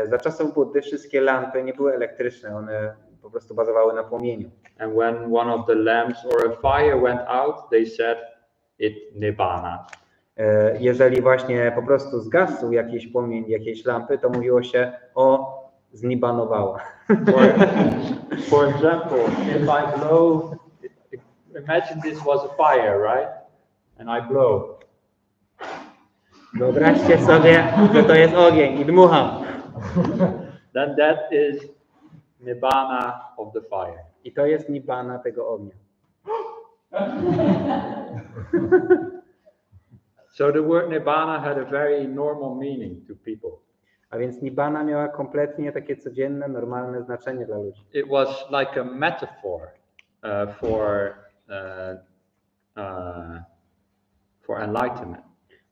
Za czasów Buddy wszystkie lampy nie były elektryczne, one po prostu bazowały na płomieniu. And when one of the lamps or a fire went out, they said it nibbana. Jeżeli właśnie po prostu zgasł jakiś płomień, jakiejś lampy, to mówiło się o znibanowała. For example, if I blow, imagine this was a fire, right? And I blow. Wyobraźcie sobie, że to jest ogień i dmucham. Then that is nibbana of the fire. I to jest nibbana tego ognia. So the word nibbana had a very normal meaning to people. A więc nibbana miała kompletnie takie codzienne, normalne znaczenie dla ludzi. It was like a metaphor for enlightenment.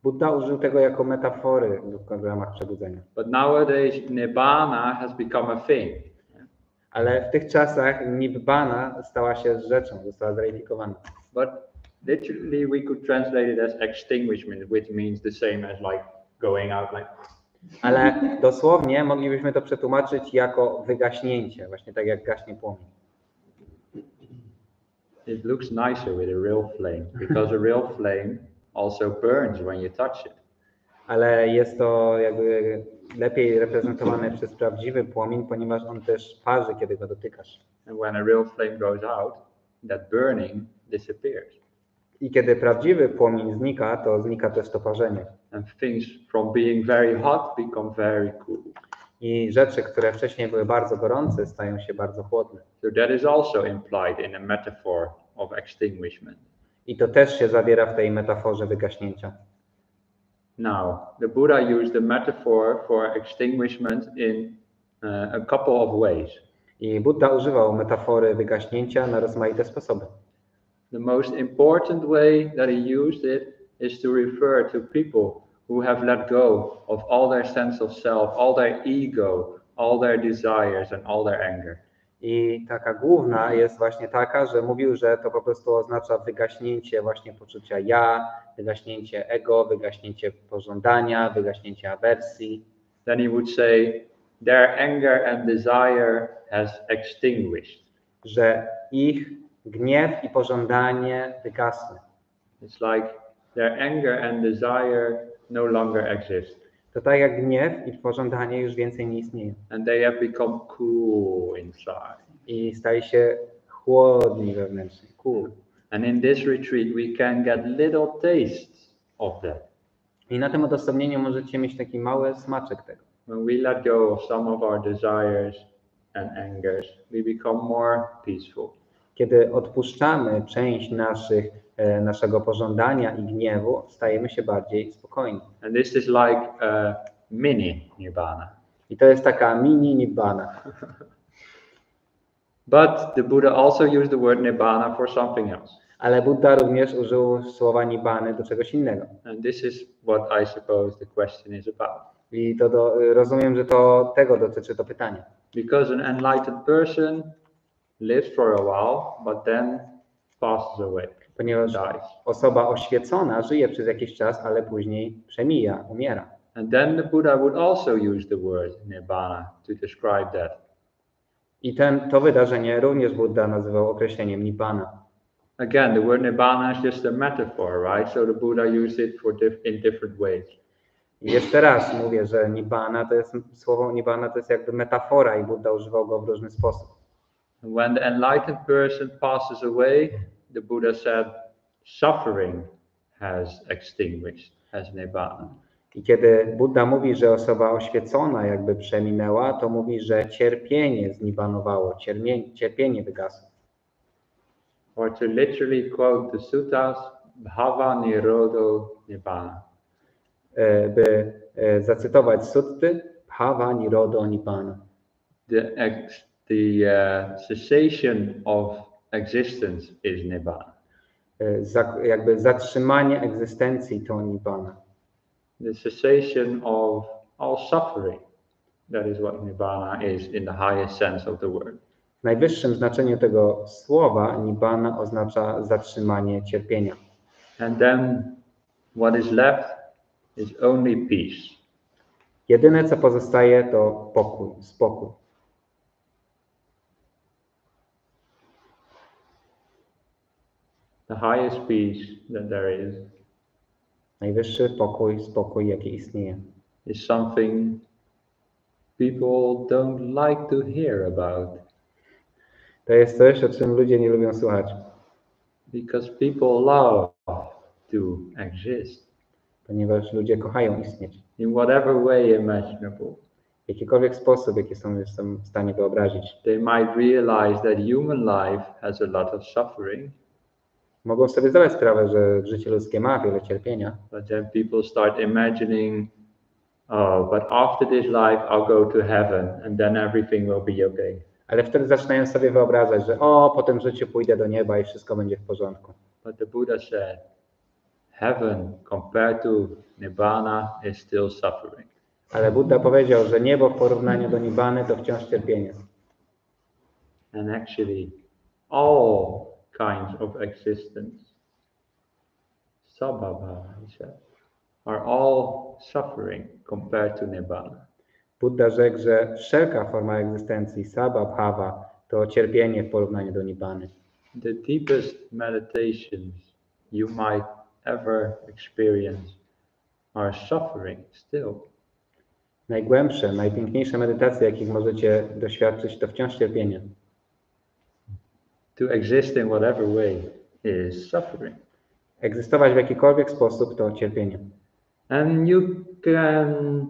Buddha użył tego jako metafory w ramach przebudzenia. But nowadays nibbana has become a thing. Ale w tych czasach nibbana stała się rzeczą, została zweryfikowana. But literally we could translate it as extinguishment, which means the same as like going out like. Ale dosłownie moglibyśmy to przetłumaczyć jako wygaśnięcie, właśnie tak jak gaśnie płomień. It looks nicer with a real flame, because a real flame also burns when you touch it. Ale jest to jakby lepiej reprezentowane przez prawdziwy płomień, ponieważ on też parzy, kiedy go dotykasz. And when a real flame goes out, that burning disappears. I kiedy prawdziwy płomień znika, to znika też to parzenie. And things from being very hot become very cool. I rzeczy, które wcześniej były bardzo gorące, stają się bardzo chłodne. So that is also implied in a metaphor of extinguishment. I to też się zawiera w tej metaforze wygaśnięcia. Now, the Buddha used the metaphor for extinguishment in a couple of ways. I Buddha używał metafory wygaśnięcia na rozmaite sposoby. The most important way that he used it is to refer to people who have let go of all their sense of self, all their ego, all their desires and all their anger. I taka główna jest właśnie taka, że mówił, że to po prostu oznacza wygaśnięcie właśnie poczucia ja, wygaśnięcie ego, wygaśnięcie pożądania, wygaśnięcie awersji. Then he would say, their anger and desire has extinguished. Że ich gniew i pożądanie wygasły. It's like their anger and desire no longer exist. To tak jak gniew i pożądanie już więcej nie istnieją. And they have become cool inside. I stali się chłodni wewnętrznie. Cool. And in this retreat we can get little tastes of that. I na tym odosobnieniu możecie mieć taki mały smaczek tego. When we let go of some of our desires and angers, we become more peaceful. Kiedy odpuszczamy część naszego pożądania i gniewu, stajemy się bardziej spokojni. And this is like a mini nibbana. I to jest taka mini nibbana. But the Buddha also used the word nibbana for something else. Ale Buddha również użył słowa nibbany do czegoś innego. And this is what I suppose the question is about. I to rozumiem, że to tego dotyczy to pytanie. Because an enlightened person lives for a while, but then passes away. Ponieważ osoba oświecona żyje przez jakiś czas, ale później przemija, umiera. And then the Buddha would also use the word nibbana to describe that. I to wydarzenie również Buddha nazywał określeniem nibbana. Again, the word nibbana is just a metaphor, right? So the Buddha used it in different ways. I jeszcze raz mówię, że nibbana to jest słowo nibbana to jest jakby metafora i Buddha używał go w różny sposób. When the enlightened person passes away, the Buddha said, suffering has extinguished, has nibbana. I kiedy Buddha mówi, że osoba oświecona jakby przeminęła, to mówi, że cierpienie znibbanowało, cierpienie wygasło. Or to literally quote the suttas, bhava nirodho nibbana. By zacytować sutty, bhava nirodho nibbana. The cessation of existence is nibbana. Jakby zatrzymanie egzystencji to nibbana. The cessation of all suffering. That is what nibbana is in the highest sense of the word. W najwyższym znaczeniu tego słowa nibbana oznacza zatrzymanie cierpienia. And then what is left is only peace. Jedyne co pozostaje to pokój, spokój. The highest peace that there is Najwyższy pokój, spokój jaki istnieje. is something people don't like to hear about. To jest coś, o czym ludzie nie lubią słuchać. Because people love to exist. Ponieważ ludzie kochają istnieć. In whatever way imaginable. W jakikolwiek sposób, jaki są w stanie wyobrazić. They might realize that human life has a lot of suffering. Mogą sobie zdawać sprawę, że życie ludzkie ma wiele cierpienia. But then people start imagining, oh, but after this life I'll go to heaven and then everything will be okay. Ale wtedy zaczynają sobie wyobrażać, że po tym życiu pójdę do nieba i wszystko będzie w porządku. But the Buddha said, heaven compared to nibbana is still suffering. Ale Buddha powiedział, że niebo w porównaniu do nibbany to wciąż cierpienie. And actually, all kinds of existence, sabhava, he said, are all suffering compared to nibbana. Buddha rzekł, że wszelka forma egzystencji, sabha, bhava, to cierpienie w porównaniu do nibbany. The deepest meditations you might ever experience are suffering still. Najgłębsze, najpiękniejsze medytacje, jakich możecie doświadczyć, to wciąż cierpienie. To exist in whatever way is suffering. Egzystować w jakikolwiek sposób to cierpienie. And you can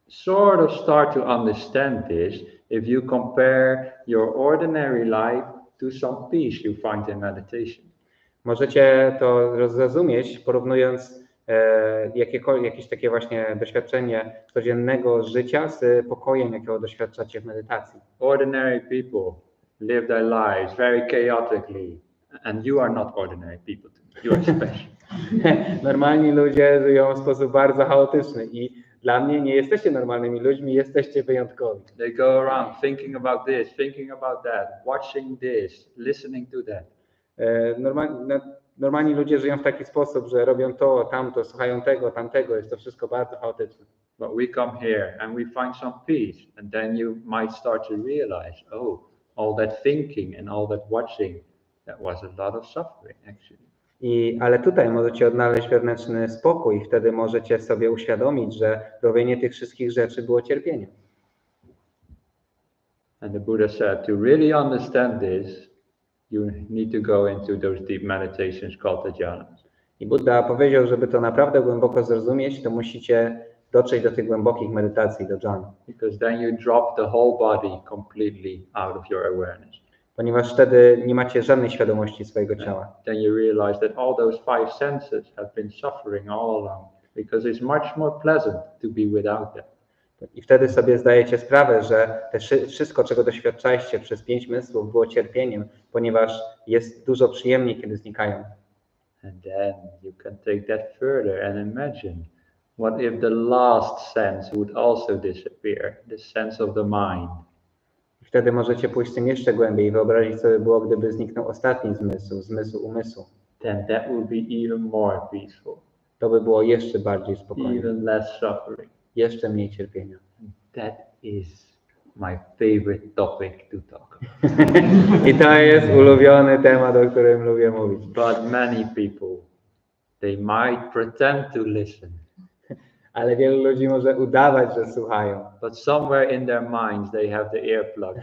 sort of start to understand this if you compare your ordinary life to some peace you find in meditation. Możecie to zrozumieć, porównując jakieś takie właśnie doświadczenie codziennego życia z pokojem, jakiego doświadczacie w medytacji. Ordinary people live their lives very chaotically, and you are not ordinary people. You are special. Normalni ludzie żyją w sposób bardzo chaotyczny i dla mnie nie jesteście normalnymi ludźmi, jesteście wyjątkowi. They go around thinking about this, thinking about that, watching this, listening to that. Normalni ludzie żyją w taki sposób, że robią to, tamto, słuchają tego, tamtego, jest to wszystko bardzo chaotyczne. But we come here and we find some peace, and then you might start to realize, oh, all that thinking and all that watching, that was a lot of suffering actually. Ale tutaj możecie odnaleźć wewnętrzny spokój i wtedy możecie sobie uświadomić, że robienie tych wszystkich rzeczy było cierpieniem. And the Buddha said, to really understand this, you need to go into those deep meditations called ajahnas. I Buddha powiedział, żeby to naprawdę głęboko zrozumieć, to musicie dotrzeć do tych głębokich medytacji, do dżan. Because then you drop the whole body completely out of your awareness. Ponieważ wtedy nie macie żadnej świadomości swojego ciała. Then you realize that all those five senses have been suffering all along, because it's much more pleasant to be without them. I wtedy sobie zdajecie sprawę, że wszystko, czego doświadczaliście przez 5 zmysłów, było cierpieniem, ponieważ jest dużo przyjemniej, kiedy znikają. And then you can take that further and imagine, what if the last sense would also disappear, the sense of the mind. Wtedy możecie pójść z tym jeszcze głębiej i wyobrazić sobie było, gdyby zniknął ostatni zmysł, zmysł umysłu. Then that would be even more peaceful. To by było jeszcze bardziej spokojne. Even less suffering. Jeszcze mniej cierpienia. That is my favorite topic to talk about. I to jest ulubiony temat, o którym lubię mówić. But many people, they might pretend to listen. Ale wielu ludzi może udawać, że słuchają. But somewhere in their minds they have the earplug.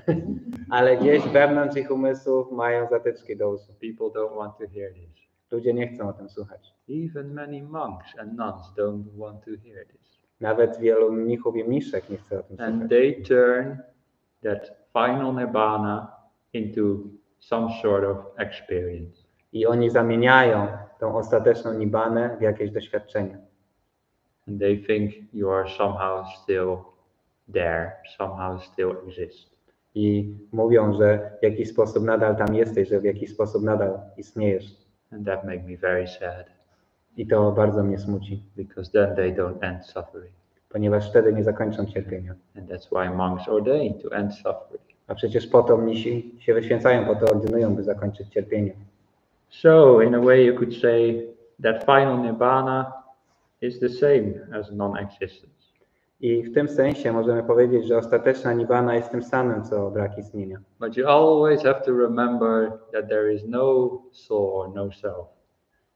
Ale gdzieś wewnątrz ich umysłów mają zatyczki do uszu. People don't want to hear this. Ludzie nie chcą o tym słuchać. Even many monks and nuns don't want to hear this. Nawet wielu mnichów i mniszek nie chce o tym And słuchać. they turn that final nibbana into some sort of experience. I oni zamieniają tą ostateczną nibbanę w jakieś doświadczenie. And they think you are somehow still there, somehow still exist. I mówią, że w jakiś sposób nadal tam jesteś, że w jakiś sposób nadal istniejesz. And that makes me very sad. I to bardzo mnie smuci, Because then they don't end suffering. ponieważ wtedy nie zakończą cierpienia. And that's why monks ordain to end suffering. A przecież po to mnisi się wyświęcają, po to ordynują, by zakończyć cierpienie. So, in a way, you could say that final nibbana is the same as non-existence. I w tym sensie możemy powiedzieć, że ostateczna nibbana jest tym samym, co brak istnienia. But you always have to remember that there is no soul or no self.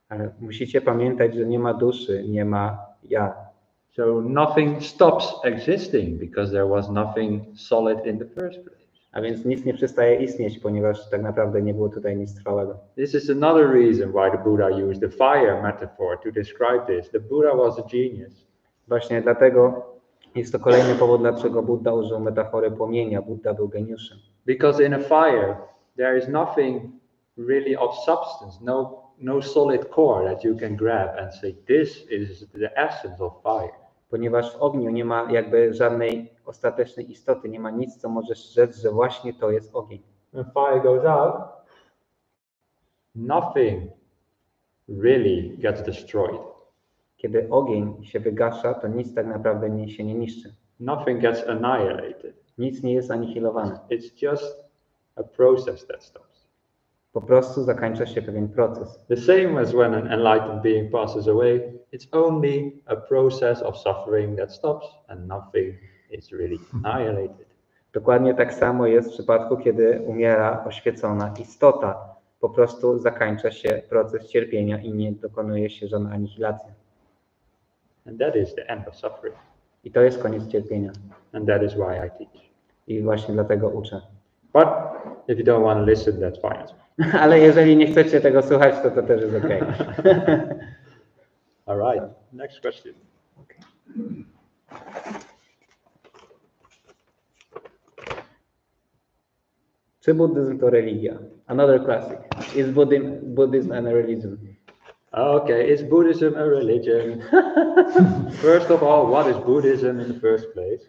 Ale musicie pamiętać, że nie ma duszy, nie ma ja. So nothing stops existing because there was nothing solid in the first place. A więc nic nie przestaje istnieć, ponieważ tak naprawdę nie było tutaj nic trwałego. This is another reason why the Buddha used the fire metaphor to describe this. The Buddha was a genius. Właśnie dlatego jest to kolejny powód, dlaczego Buddha użył metafory płomienia. Buddha był geniuszem. Because in a fire, there is nothing really of substance, no solid core that you can grab and say, this is the essence of fire. Ponieważ w ogniu nie ma jakby żadnej ostatecznej istoty, nie ma nic, co możesz rzec, że właśnie to jest ogień. When fire goes out, nothing really gets destroyed. Kiedy ogień się wygasza, to nic tak naprawdę się nie niszczy. Nothing gets annihilated. Nic nie jest anihilowane. It's just a process that stops. Po prostu zakończa się pewien proces. The same as when an enlightened being passes away, it's only a process of suffering that stops and nothing is really annihilated. Dokładnie tak samo jest w przypadku, kiedy umiera oświecona istota. Po prostu zakończa się proces cierpienia i nie dokonuje się żadna anihilacja. And that is the end of suffering. I to jest koniec cierpienia. And that is why I teach. I właśnie dlatego uczę. But if you don't want to listen, that's fine. Ale jeżeli nie chcecie tego słuchać, to też jest okej. All right. Next question. Czy buddyzm to religia? Another classic. Is Buddhism a religion? Okay, is Buddhism a religion? First of all, what is Buddhism in the first place?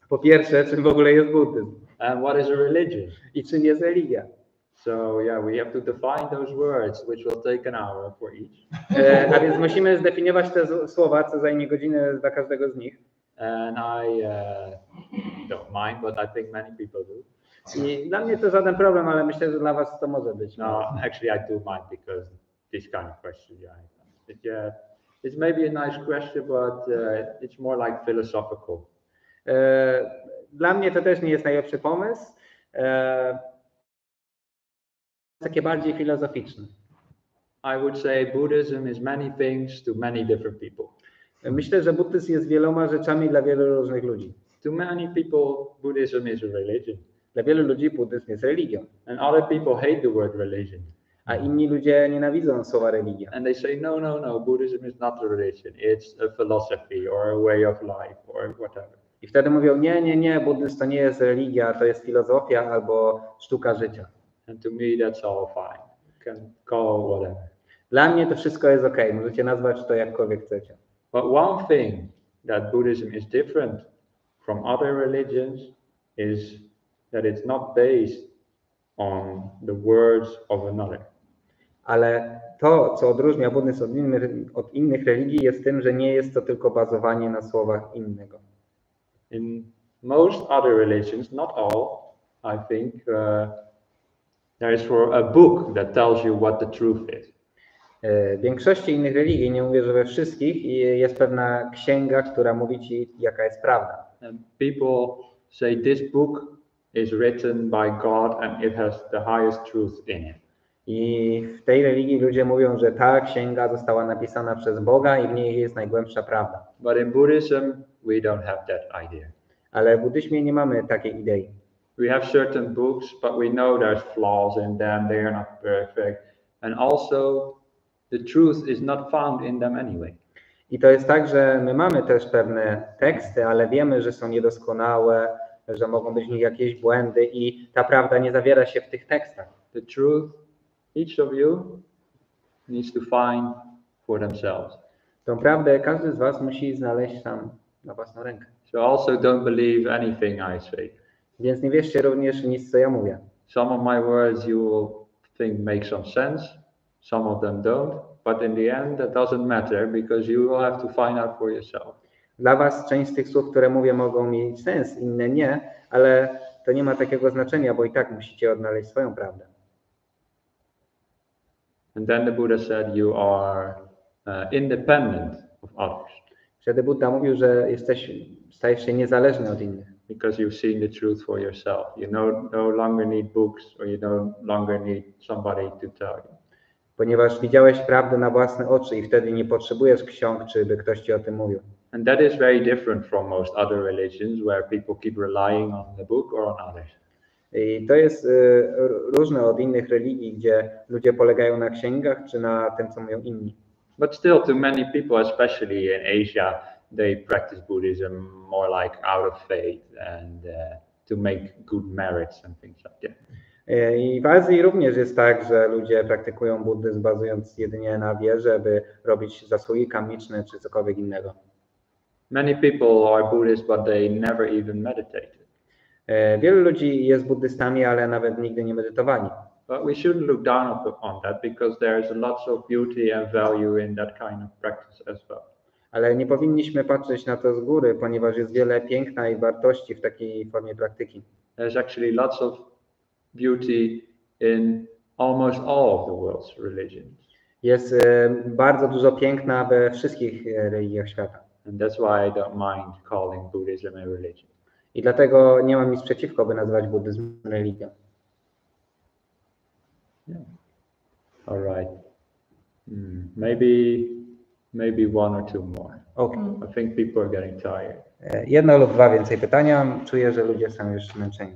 Po pierwsze, czym w ogóle jest buddyzm? And what is a religion? I czym jest religia? So yeah, we have to define those words, which will take an hour for each. A więc musimy zdefiniować te słowa, co zajmie godzinę dla każdego z nich. And I don't mind, but I think many people do. I dla mnie to żaden problem, ale myślę, że dla was to może być. No, actually I do mind because this kind of question, yeah, it's maybe a nice question, but it's more like philosophical. Dla mnie to też nie jest najlepszy pomysł. Takie bardziej filozoficzne. I would say Buddhism is many things to many different people. Myślę, że buddyzm jest wieloma rzeczami dla wielu różnych ludzi. To many people, Buddhism is a religion. Dla wielu ludzi buddyzm jest religią. And other people hate the word religion. A inni ludzie nienawidzą słowa religia. And they say, no, Buddhism is not a religion. It's a philosophy or a way of life or whatever. I wtedy mówią, nie, buddyzm to nie jest religia, to jest filozofia albo sztuka życia. And to me, that's all fine. You can call whatever. Dla mnie to wszystko jest okej. Możecie nazwać to jakkolwiek chcecie. But one thing that Buddhism is different from other religions is that it's not based on the words of another. Ale to, co odróżnia buddyzm od innych religii, jest tym, że nie jest to tylko bazowanie na słowach innego. In most other religions, not all, I think, there is a book that tells you what the truth is. W większości innych religii, nie mówię, że we wszystkich, jest pewna księga, która mówi ci, jaka jest prawda. And people say this book is written by God and it has the highest truth in it. I w tej religii ludzie mówią, że ta księga została napisana przez Boga i w niej jest najgłębsza prawda. But in Buddhism, we don't have that idea. Ale w buddyzmie nie mamy takiej idei. We have certain books, but we know there's flaws in them, they are not perfect. And also, the truth is not found in them anyway. I to jest tak, że my mamy też pewne teksty, ale wiemy, że są niedoskonałe, że mogą być w nich jakieś błędy i ta prawda nie zawiera się w tych tekstach. The truth, each of you needs to find for themselves. Tą prawdę każdy z was musi znaleźć sam na własną rękę. So also don't believe anything I say. Więc nie wierzcie również nic, co ja mówię. Some of my words you will think make some sense, some of them don't, but in the end that doesn't matter because you will have to find out for yourself. Dla was część z tych słów, które mówię, mogą mieć sens, inne nie, ale to nie ma takiego znaczenia, bo i tak musicie odnaleźć swoją prawdę. And then the Buddha said you are independent of others. Wtedy Buddha mówił, że stajesz się niezależny od innych. Because you've seen the truth for yourself. You no longer need books or you no longer need somebody to tell you. Ponieważ widziałeś prawdę na własne oczy i wtedy nie potrzebujesz ksiąg, czy by ktoś ci o tym mówił. And that is very different from most other religions where people keep relying on the book or on others. I to jest różne od innych religii, gdzie ludzie polegają na księgach, czy na tym, co mówią inni. But still to many people, especially in Asia, they practice Buddhism more like out of faith and to make good merits and things like that. I w Azji również jest tak, że ludzie praktykują buddyzm bazując jedynie na wierze, by robić zasługi karmiczne czy cokolwiek innego. Many people are Buddhists, but they never even meditated. Wielu ludzi jest buddystami, ale nawet nigdy nie medytowali. But we shouldn't look down on that because there's lots of beauty and value in that kind of practice as well. Ale nie powinniśmy patrzeć na to z góry, ponieważ jest wiele piękna i wartości w takiej formie praktyki. There's actually lots of beauty in almost all of the world's religions. Jest bardzo dużo piękna we wszystkich religiach świata. And that's why I don't mind calling Buddhism a religion. I dlatego nie mam nic przeciwko, by nazywać buddyzm religią. Yeah. All right. Maybe one or two more. Okay. I think people are getting tired. Jedno lub dwa więcej pytania. Czuję, że ludzie są już zmęczeni.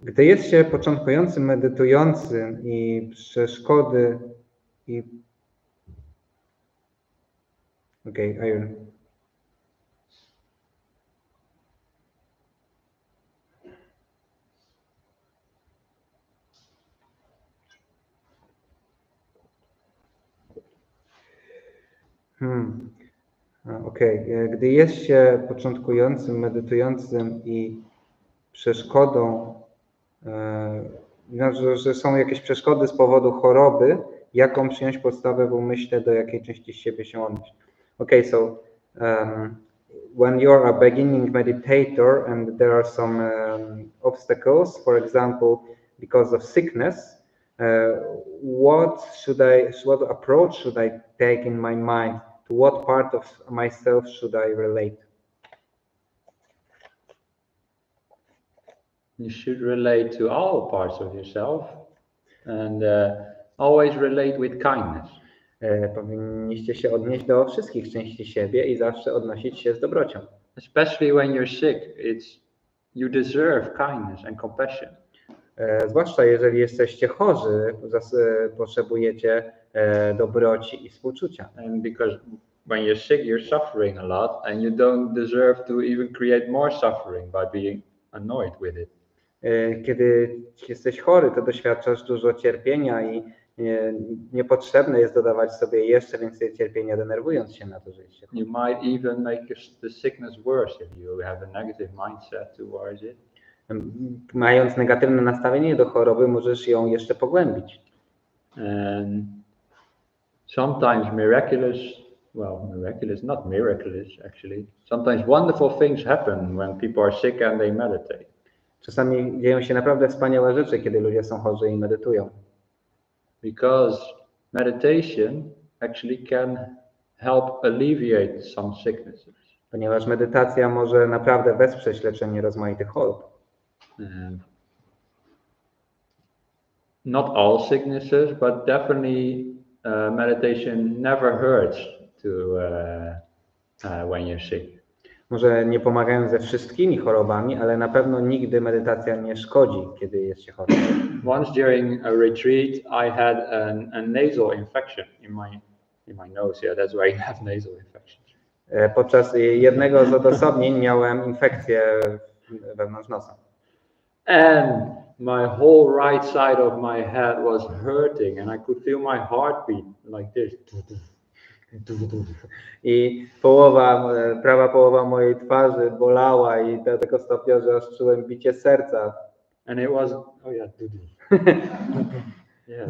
Gdy jest się początkującym medytującym i przeszkody i... Gdy jest się początkującym, medytującym i przeszkodą, że są jakieś przeszkody z powodu choroby, jaką przyjąć podstawę w umyśle, do jakiej części siebie się odnieść. When you're a beginning meditator and there are some obstacles, for example, because of sickness, what approach should I take in my mind? To what part of myself should I relate? You should relate to all parts of yourself and always relate with kindness. Powinniście się odnieść do wszystkich części siebie i zawsze odnosić się z dobrocią. Especially when you're sick, you deserve kindness and compassion. Zwłaszcza jeżeli jesteście chorzy, potrzebujecie dobroci i współczucia. And because when you're sick, you're suffering a lot and you don't deserve to even create more suffering by being annoyed with it. Kiedy jesteś chory, to doświadczasz dużo cierpienia i niepotrzebne jest dodawać sobie jeszcze więcej cierpienia, denerwując się na to, że jesteś chory. You might even make the sickness worse if you have a negative mindset towards it. Mając negatywne nastawienie do choroby, możesz ją jeszcze pogłębić. And sometimes miraculous, not miraculous actually. Sometimes wonderful things happen when people are sick and they meditate. Czasami dzieją się naprawdę wspaniałe rzeczy, kiedy ludzie są chorzy i medytują. Because meditation actually can help alleviate some sicknesses. Ponieważ medytacja może naprawdę wesprzeć leczenie rozmaitych chorób. not all sicknesses, but definitely meditation never hurts when you're sick. Może nie pomagają ze wszystkimi chorobami, ale na pewno nigdy medytacja nie szkodzi, kiedy jest się chory. Once during a retreat, I had a nasal infection in my nose. Yeah, that's where you have nasal infections. Podczas jednego z odosobnień miałem infekcję wewnątrz nosa. And my whole right side of my head was hurting, and I could feel my heartbeat like this. I prawa połowa mojej twarzy bolała i do tego stopnia, że aż czułem bicie serca. And it was, yeah.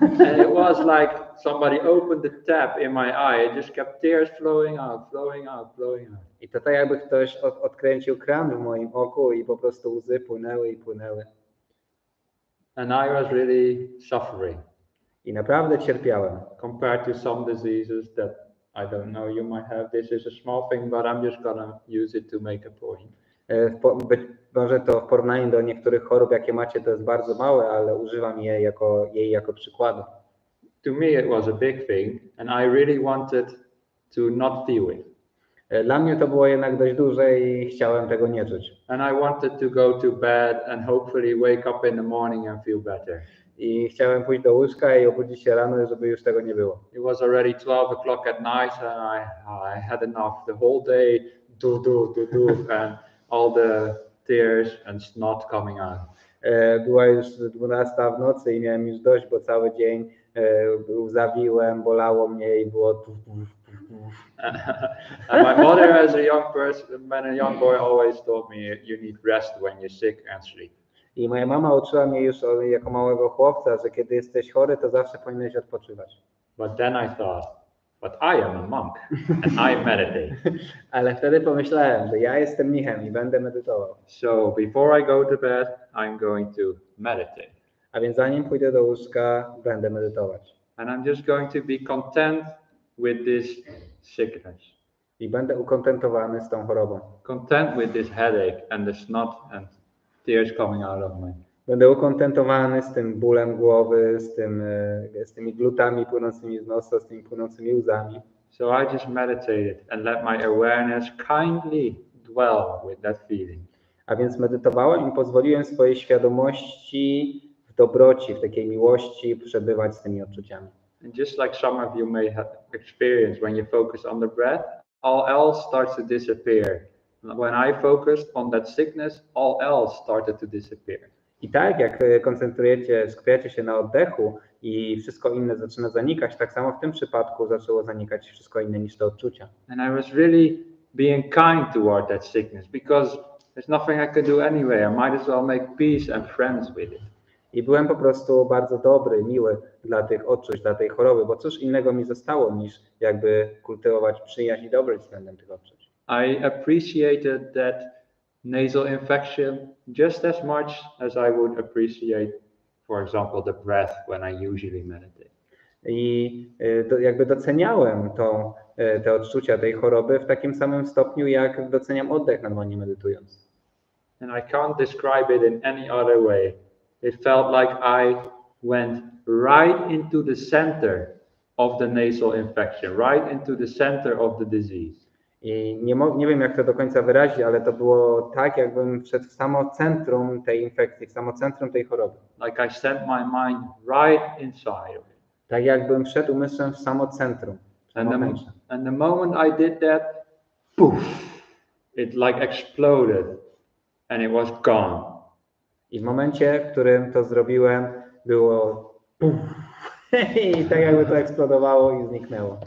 And it was like somebody opened the tap in my eye. It just kept tears flowing out, flowing out, flowing out. I to tak jakby ktoś odkręcił kran w moim oku i po prostu łzy płynęły i płynęły. And I was really suffering. I naprawdę cierpiałem. Compared to some diseases that I don't know you might have. This is a small thing, but I'm just gonna use it to make a point. Być może to w porównaniu do niektórych chorób, jakie macie, to jest bardzo małe, ale używam jej jako przykładu. To me it was a big thing, and I really wanted to not feel it. Dla mnie to było jednak dość duże i chciałem tego nie czuć. And I wanted to go to bed and hopefully wake up in the morning and feel better. I chciałem pójść do łóżka i obudzić się rano, żeby już tego nie było. It was already 12 o'clock at night, and I had enough. The whole day, and all the tears and snot coming out. Była już 12 w nocy i miałem już dość, bo cały dzień zawiłem, bolało mnie i było. And my mother, as a young boy, always told me you need rest when you're sick and sleep. I moja mama uczyła mnie już jako małego chłopca, że kiedy jesteś chory, to zawsze powinieneś odpoczywać. But then I thought, but I am a monk and I meditate. Ale wtedy pomyślałem, że ja jestem mnichem i będę medytował. So before I go to bed, I'm going to meditate. A więc zanim pójdę do łóżka, będę medytować. And I'm just going to be content with this sickness. I będę ukontentowany z tą chorobą. Content with this headache and the snot and tears coming out of me. Będę ukontentowany z tym bólem głowy, z tymi glutami płynącymi z nosa, z tymi płynącymi łzami. So I just meditated and let my awareness kindly dwell with that feeling. A więc medytowałem i pozwoliłem swojej świadomości w dobroci, w takiej miłości przebywać z tymi odczuciami. And just like some of you may have experienced when you focus on the breath, all else starts to disappear. When I focused on that sickness, all else started to disappear. I tak jak skupiacie się na oddechu i wszystko inne zaczyna zanikać, tak samo w tym przypadku zaczęło zanikać wszystko inne niż te odczucia. And I was really being kind toward that sickness because there's nothing I could do anyway. I might as well make peace and friends with it. I byłem po prostu bardzo dobry, miły dla tych odczuć, dla tej choroby, bo cóż innego mi zostało niż jakby kultywować przyjaźń i dobroć względem tych odczuć. I appreciated that nasal infection just as much as I would appreciate, for example, the breath when I usually meditate. I jakby doceniałem te odczucia tej choroby w takim samym stopniu, jak doceniam oddech normalnie medytując. And I can't describe it in any other way. It felt like I went right into the center of the nasal infection, right into the center of the disease. I nie wiem, jak to do końca wyrazić, ale to było tak, jakbym wszedł w samo centrum tej infekcji, w samo centrum tej choroby. Like I sent my mind right inside of it. Tak jakbym wszedł umysłem w samo centrum. And the moment I did that, poof, it like exploded and it was gone. I w momencie, w którym to zrobiłem, było puf, i tak jakby to eksplodowało i zniknęło.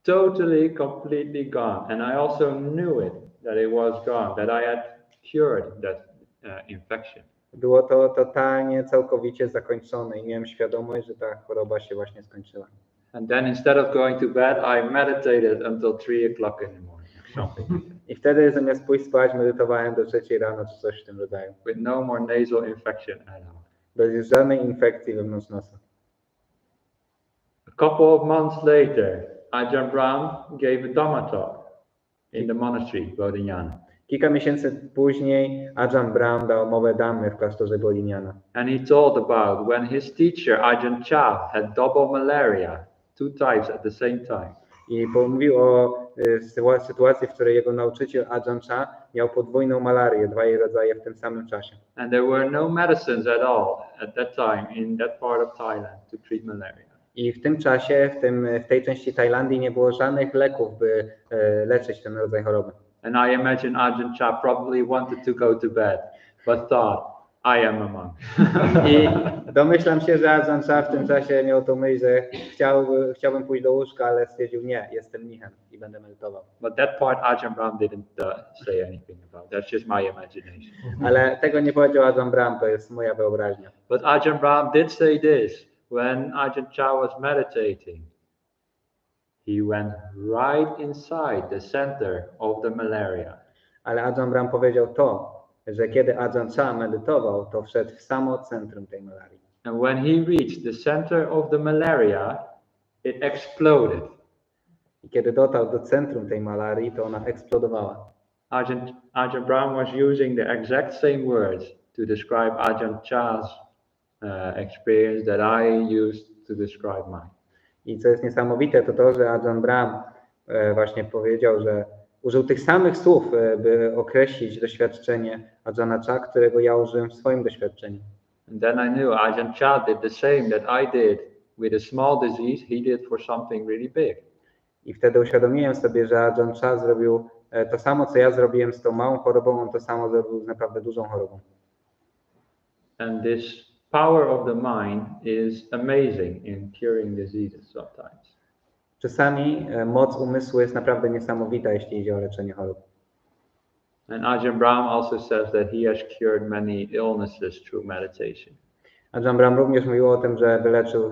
Totally, completely gone. And I also knew it, that it was gone, that I had cured that infection. Było to totalnie, całkowicie zakończone i miałem świadomość, że ta choroba się właśnie skończyła. And then instead of going to bed, I meditated until 3 o'clock in the morning. Something. I wtedy zamiast pójść spać, medytowałem do 3 rano czy coś w tym rodzaju. With no more nasal infection at all. Bez żadnej infekcji wewnątrz nosa. A couple of months later, Ajahna Brahma gave a Dhamma talk in the monastery, Bodhinyana. Kilka miesięcy później Ajahna Brahma dał Mowę Dhammy w klasztorze Bodhinyana. And he told about when his teacher Ajahn Chah had double malaria, 2 types at the same time. I pomówił o sytuacji, w której jego nauczyciel Ajahn Chah miał podwójną malarię, 2 jej rodzaje w tym samym czasie. And there were no medicines at all at that time in that part of Thailand to treat malaria. I w tym czasie, w tej części Tajlandii nie było żadnych leków, by leczyć ten rodzaj choroby. And I imagine Ajahn Chah probably wanted to go to bed, but thought, I am a monk. I domyślam się, że Ajahn Chah w tym czasie miał tą myśl, że chciałbym pójść do łóżka, ale stwierdził, nie, jestem mnichem i będę medytował. But that part Ajahn Brahma didn't say anything about. That's just my imagination. Ale tego nie powiedział Ajahn Brahma, to jest moja wyobraźnia. But Ajahn Brahma did say this when Ajahn Chah was meditating. He went right inside the center of the malaria. Ale Ajahn Brahma powiedział to, że kiedy Ajahn Chah medytował, to wszedł w samo centrum tej malarii. And when he reached the center of the malaria, it exploded. I kiedy dotarł do centrum tej malarii, to ona eksplodowała. Ajahn Brahma was using the exact same words to describe Ajahn Chah's experience that I used to describe mine. I co jest niesamowite, to to, że Ajahn Brahma właśnie powiedział, że użył tych samych słów, by określić doświadczenie Ajahna Chah, którego ja użyłem w swoim doświadczeniu. And then I knew Ajahn Chah did the same that I did with a small disease. He did for something really big. I wtedy uświadomiłem sobie, że Ajahn Chah zrobił to samo, co ja zrobiłem z tą małą chorobą, on to samo zrobił z naprawdę dużą chorobą. And this power of the mind is amazing in curing diseases sometimes. Czasami moc umysłu jest naprawdę niesamowita, jeśli idzie o leczenie chorób. And Ajahn Brahma also says that he has cured many illnesses through meditation. Ajahn Brahma również mówił o tym, że wyleczył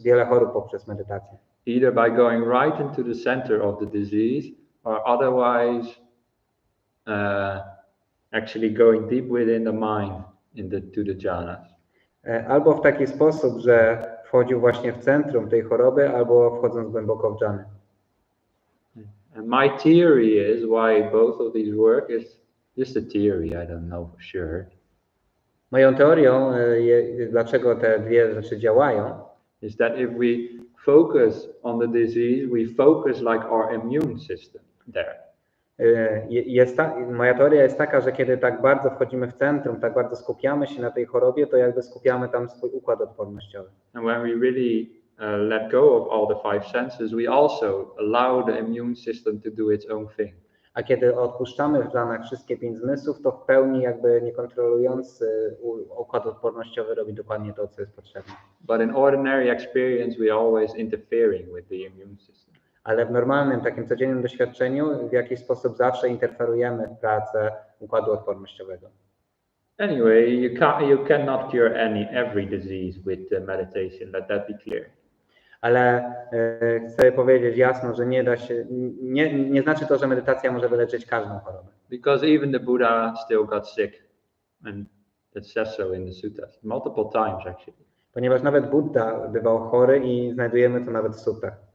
wiele chorób poprzez medytację. Either by going right into the center of the disease, or otherwise actually going deep within the mind to the jhanas. Albo w taki sposób, że wchodził właśnie w centrum tej choroby, albo wchodząc głęboko w dżany. And my theory is why both of these work is just a theory, I don't know for sure. Moją teorią, dlaczego te dwie rzeczy działają, is that if we focus on the disease, we focus like our immune system there. Moja teoria jest taka, że kiedy tak bardzo wchodzimy w centrum, tak bardzo skupiamy się na tej chorobie, to jakby skupiamy tam swój układ odpornościowy. And when we really let go of all the 5 senses, we also allow the immune system to do its own thing. A kiedy odpuszczamy w dżanach wszystkie 5 zmysłów, to w pełni jakby nie kontrolując układ odpornościowy robi dokładnie to, co jest potrzebne. But in ordinary experience, we always interfering with the immune system. Ale w normalnym, takim codziennym doświadczeniu w jakiś sposób zawsze interferujemy w pracę układu odpornościowego. Anyway, you cannot cure every disease with meditation. Let that be clear. Ale chcę powiedzieć jasno, że nie da się, nie znaczy to, że medytacja może wyleczyć każdą chorobę. Because even the Buddha still got sick, and it says so in the suttas, multiple times actually. Ponieważ nawet Buddha bywał chory i znajdujemy to nawet w sutrach.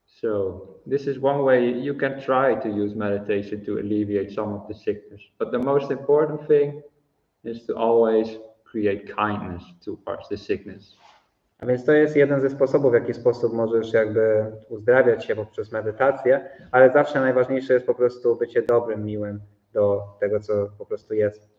So this is one way you can try to use meditation to alleviate some of the sickness. But the most important thing is to always create kindness towards the sickness. A więc to jest jeden ze sposobów, w jaki sposób możesz jakby uzdrawiać się poprzez medytację, ale zawsze najważniejsze jest po prostu bycie dobrym, miłym do tego, co po prostu jest.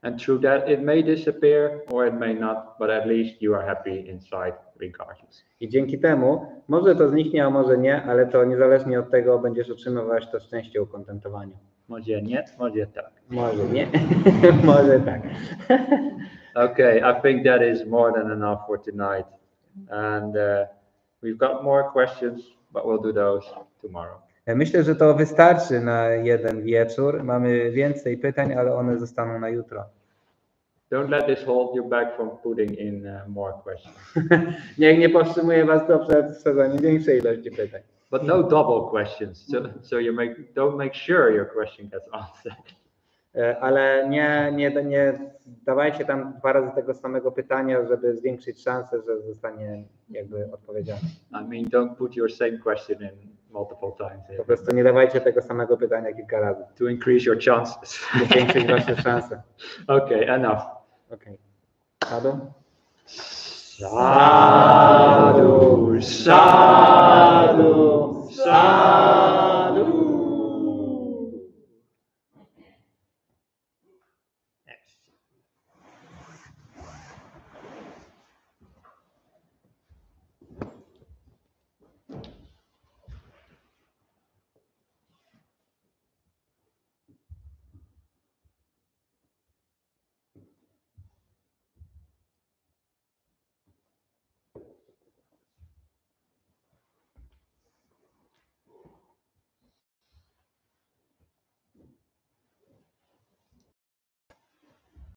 And through that it may disappear or it may not, but at least you are happy inside regardless. I dzięki temu może to zniknie, a może nie, ale to niezależnie od tego będziesz otrzymywać to szczęście ukontentowaniu. Może nie, może tak. Może nie, może tak. Okay, I think that is more than enough for tonight. And we've got more questions, but we'll do those tomorrow. Myślę, że to wystarczy na jeden wieczór. Mamy więcej pytań, ale one zostaną na jutro. Don't let this hold you back from putting in more questions. Niech nie powstrzymuje was to przed wsadzaniem większej ilości pytań. But no double questions. So don't make sure your question gets answered. Ale nie dawajcie tam 2 razy tego samego pytania, żeby zwiększyć szansę, że zostanie jakby odpowiedziane. I mean, don't put your same question in multiple times. Po prostu nie dawajcie tego samego pytania kilka razy. To increase your chances. Zwiększyć wasze szanse. Okay, enough. Okej. Sadhu? Sadhu, sadhu, sadhu.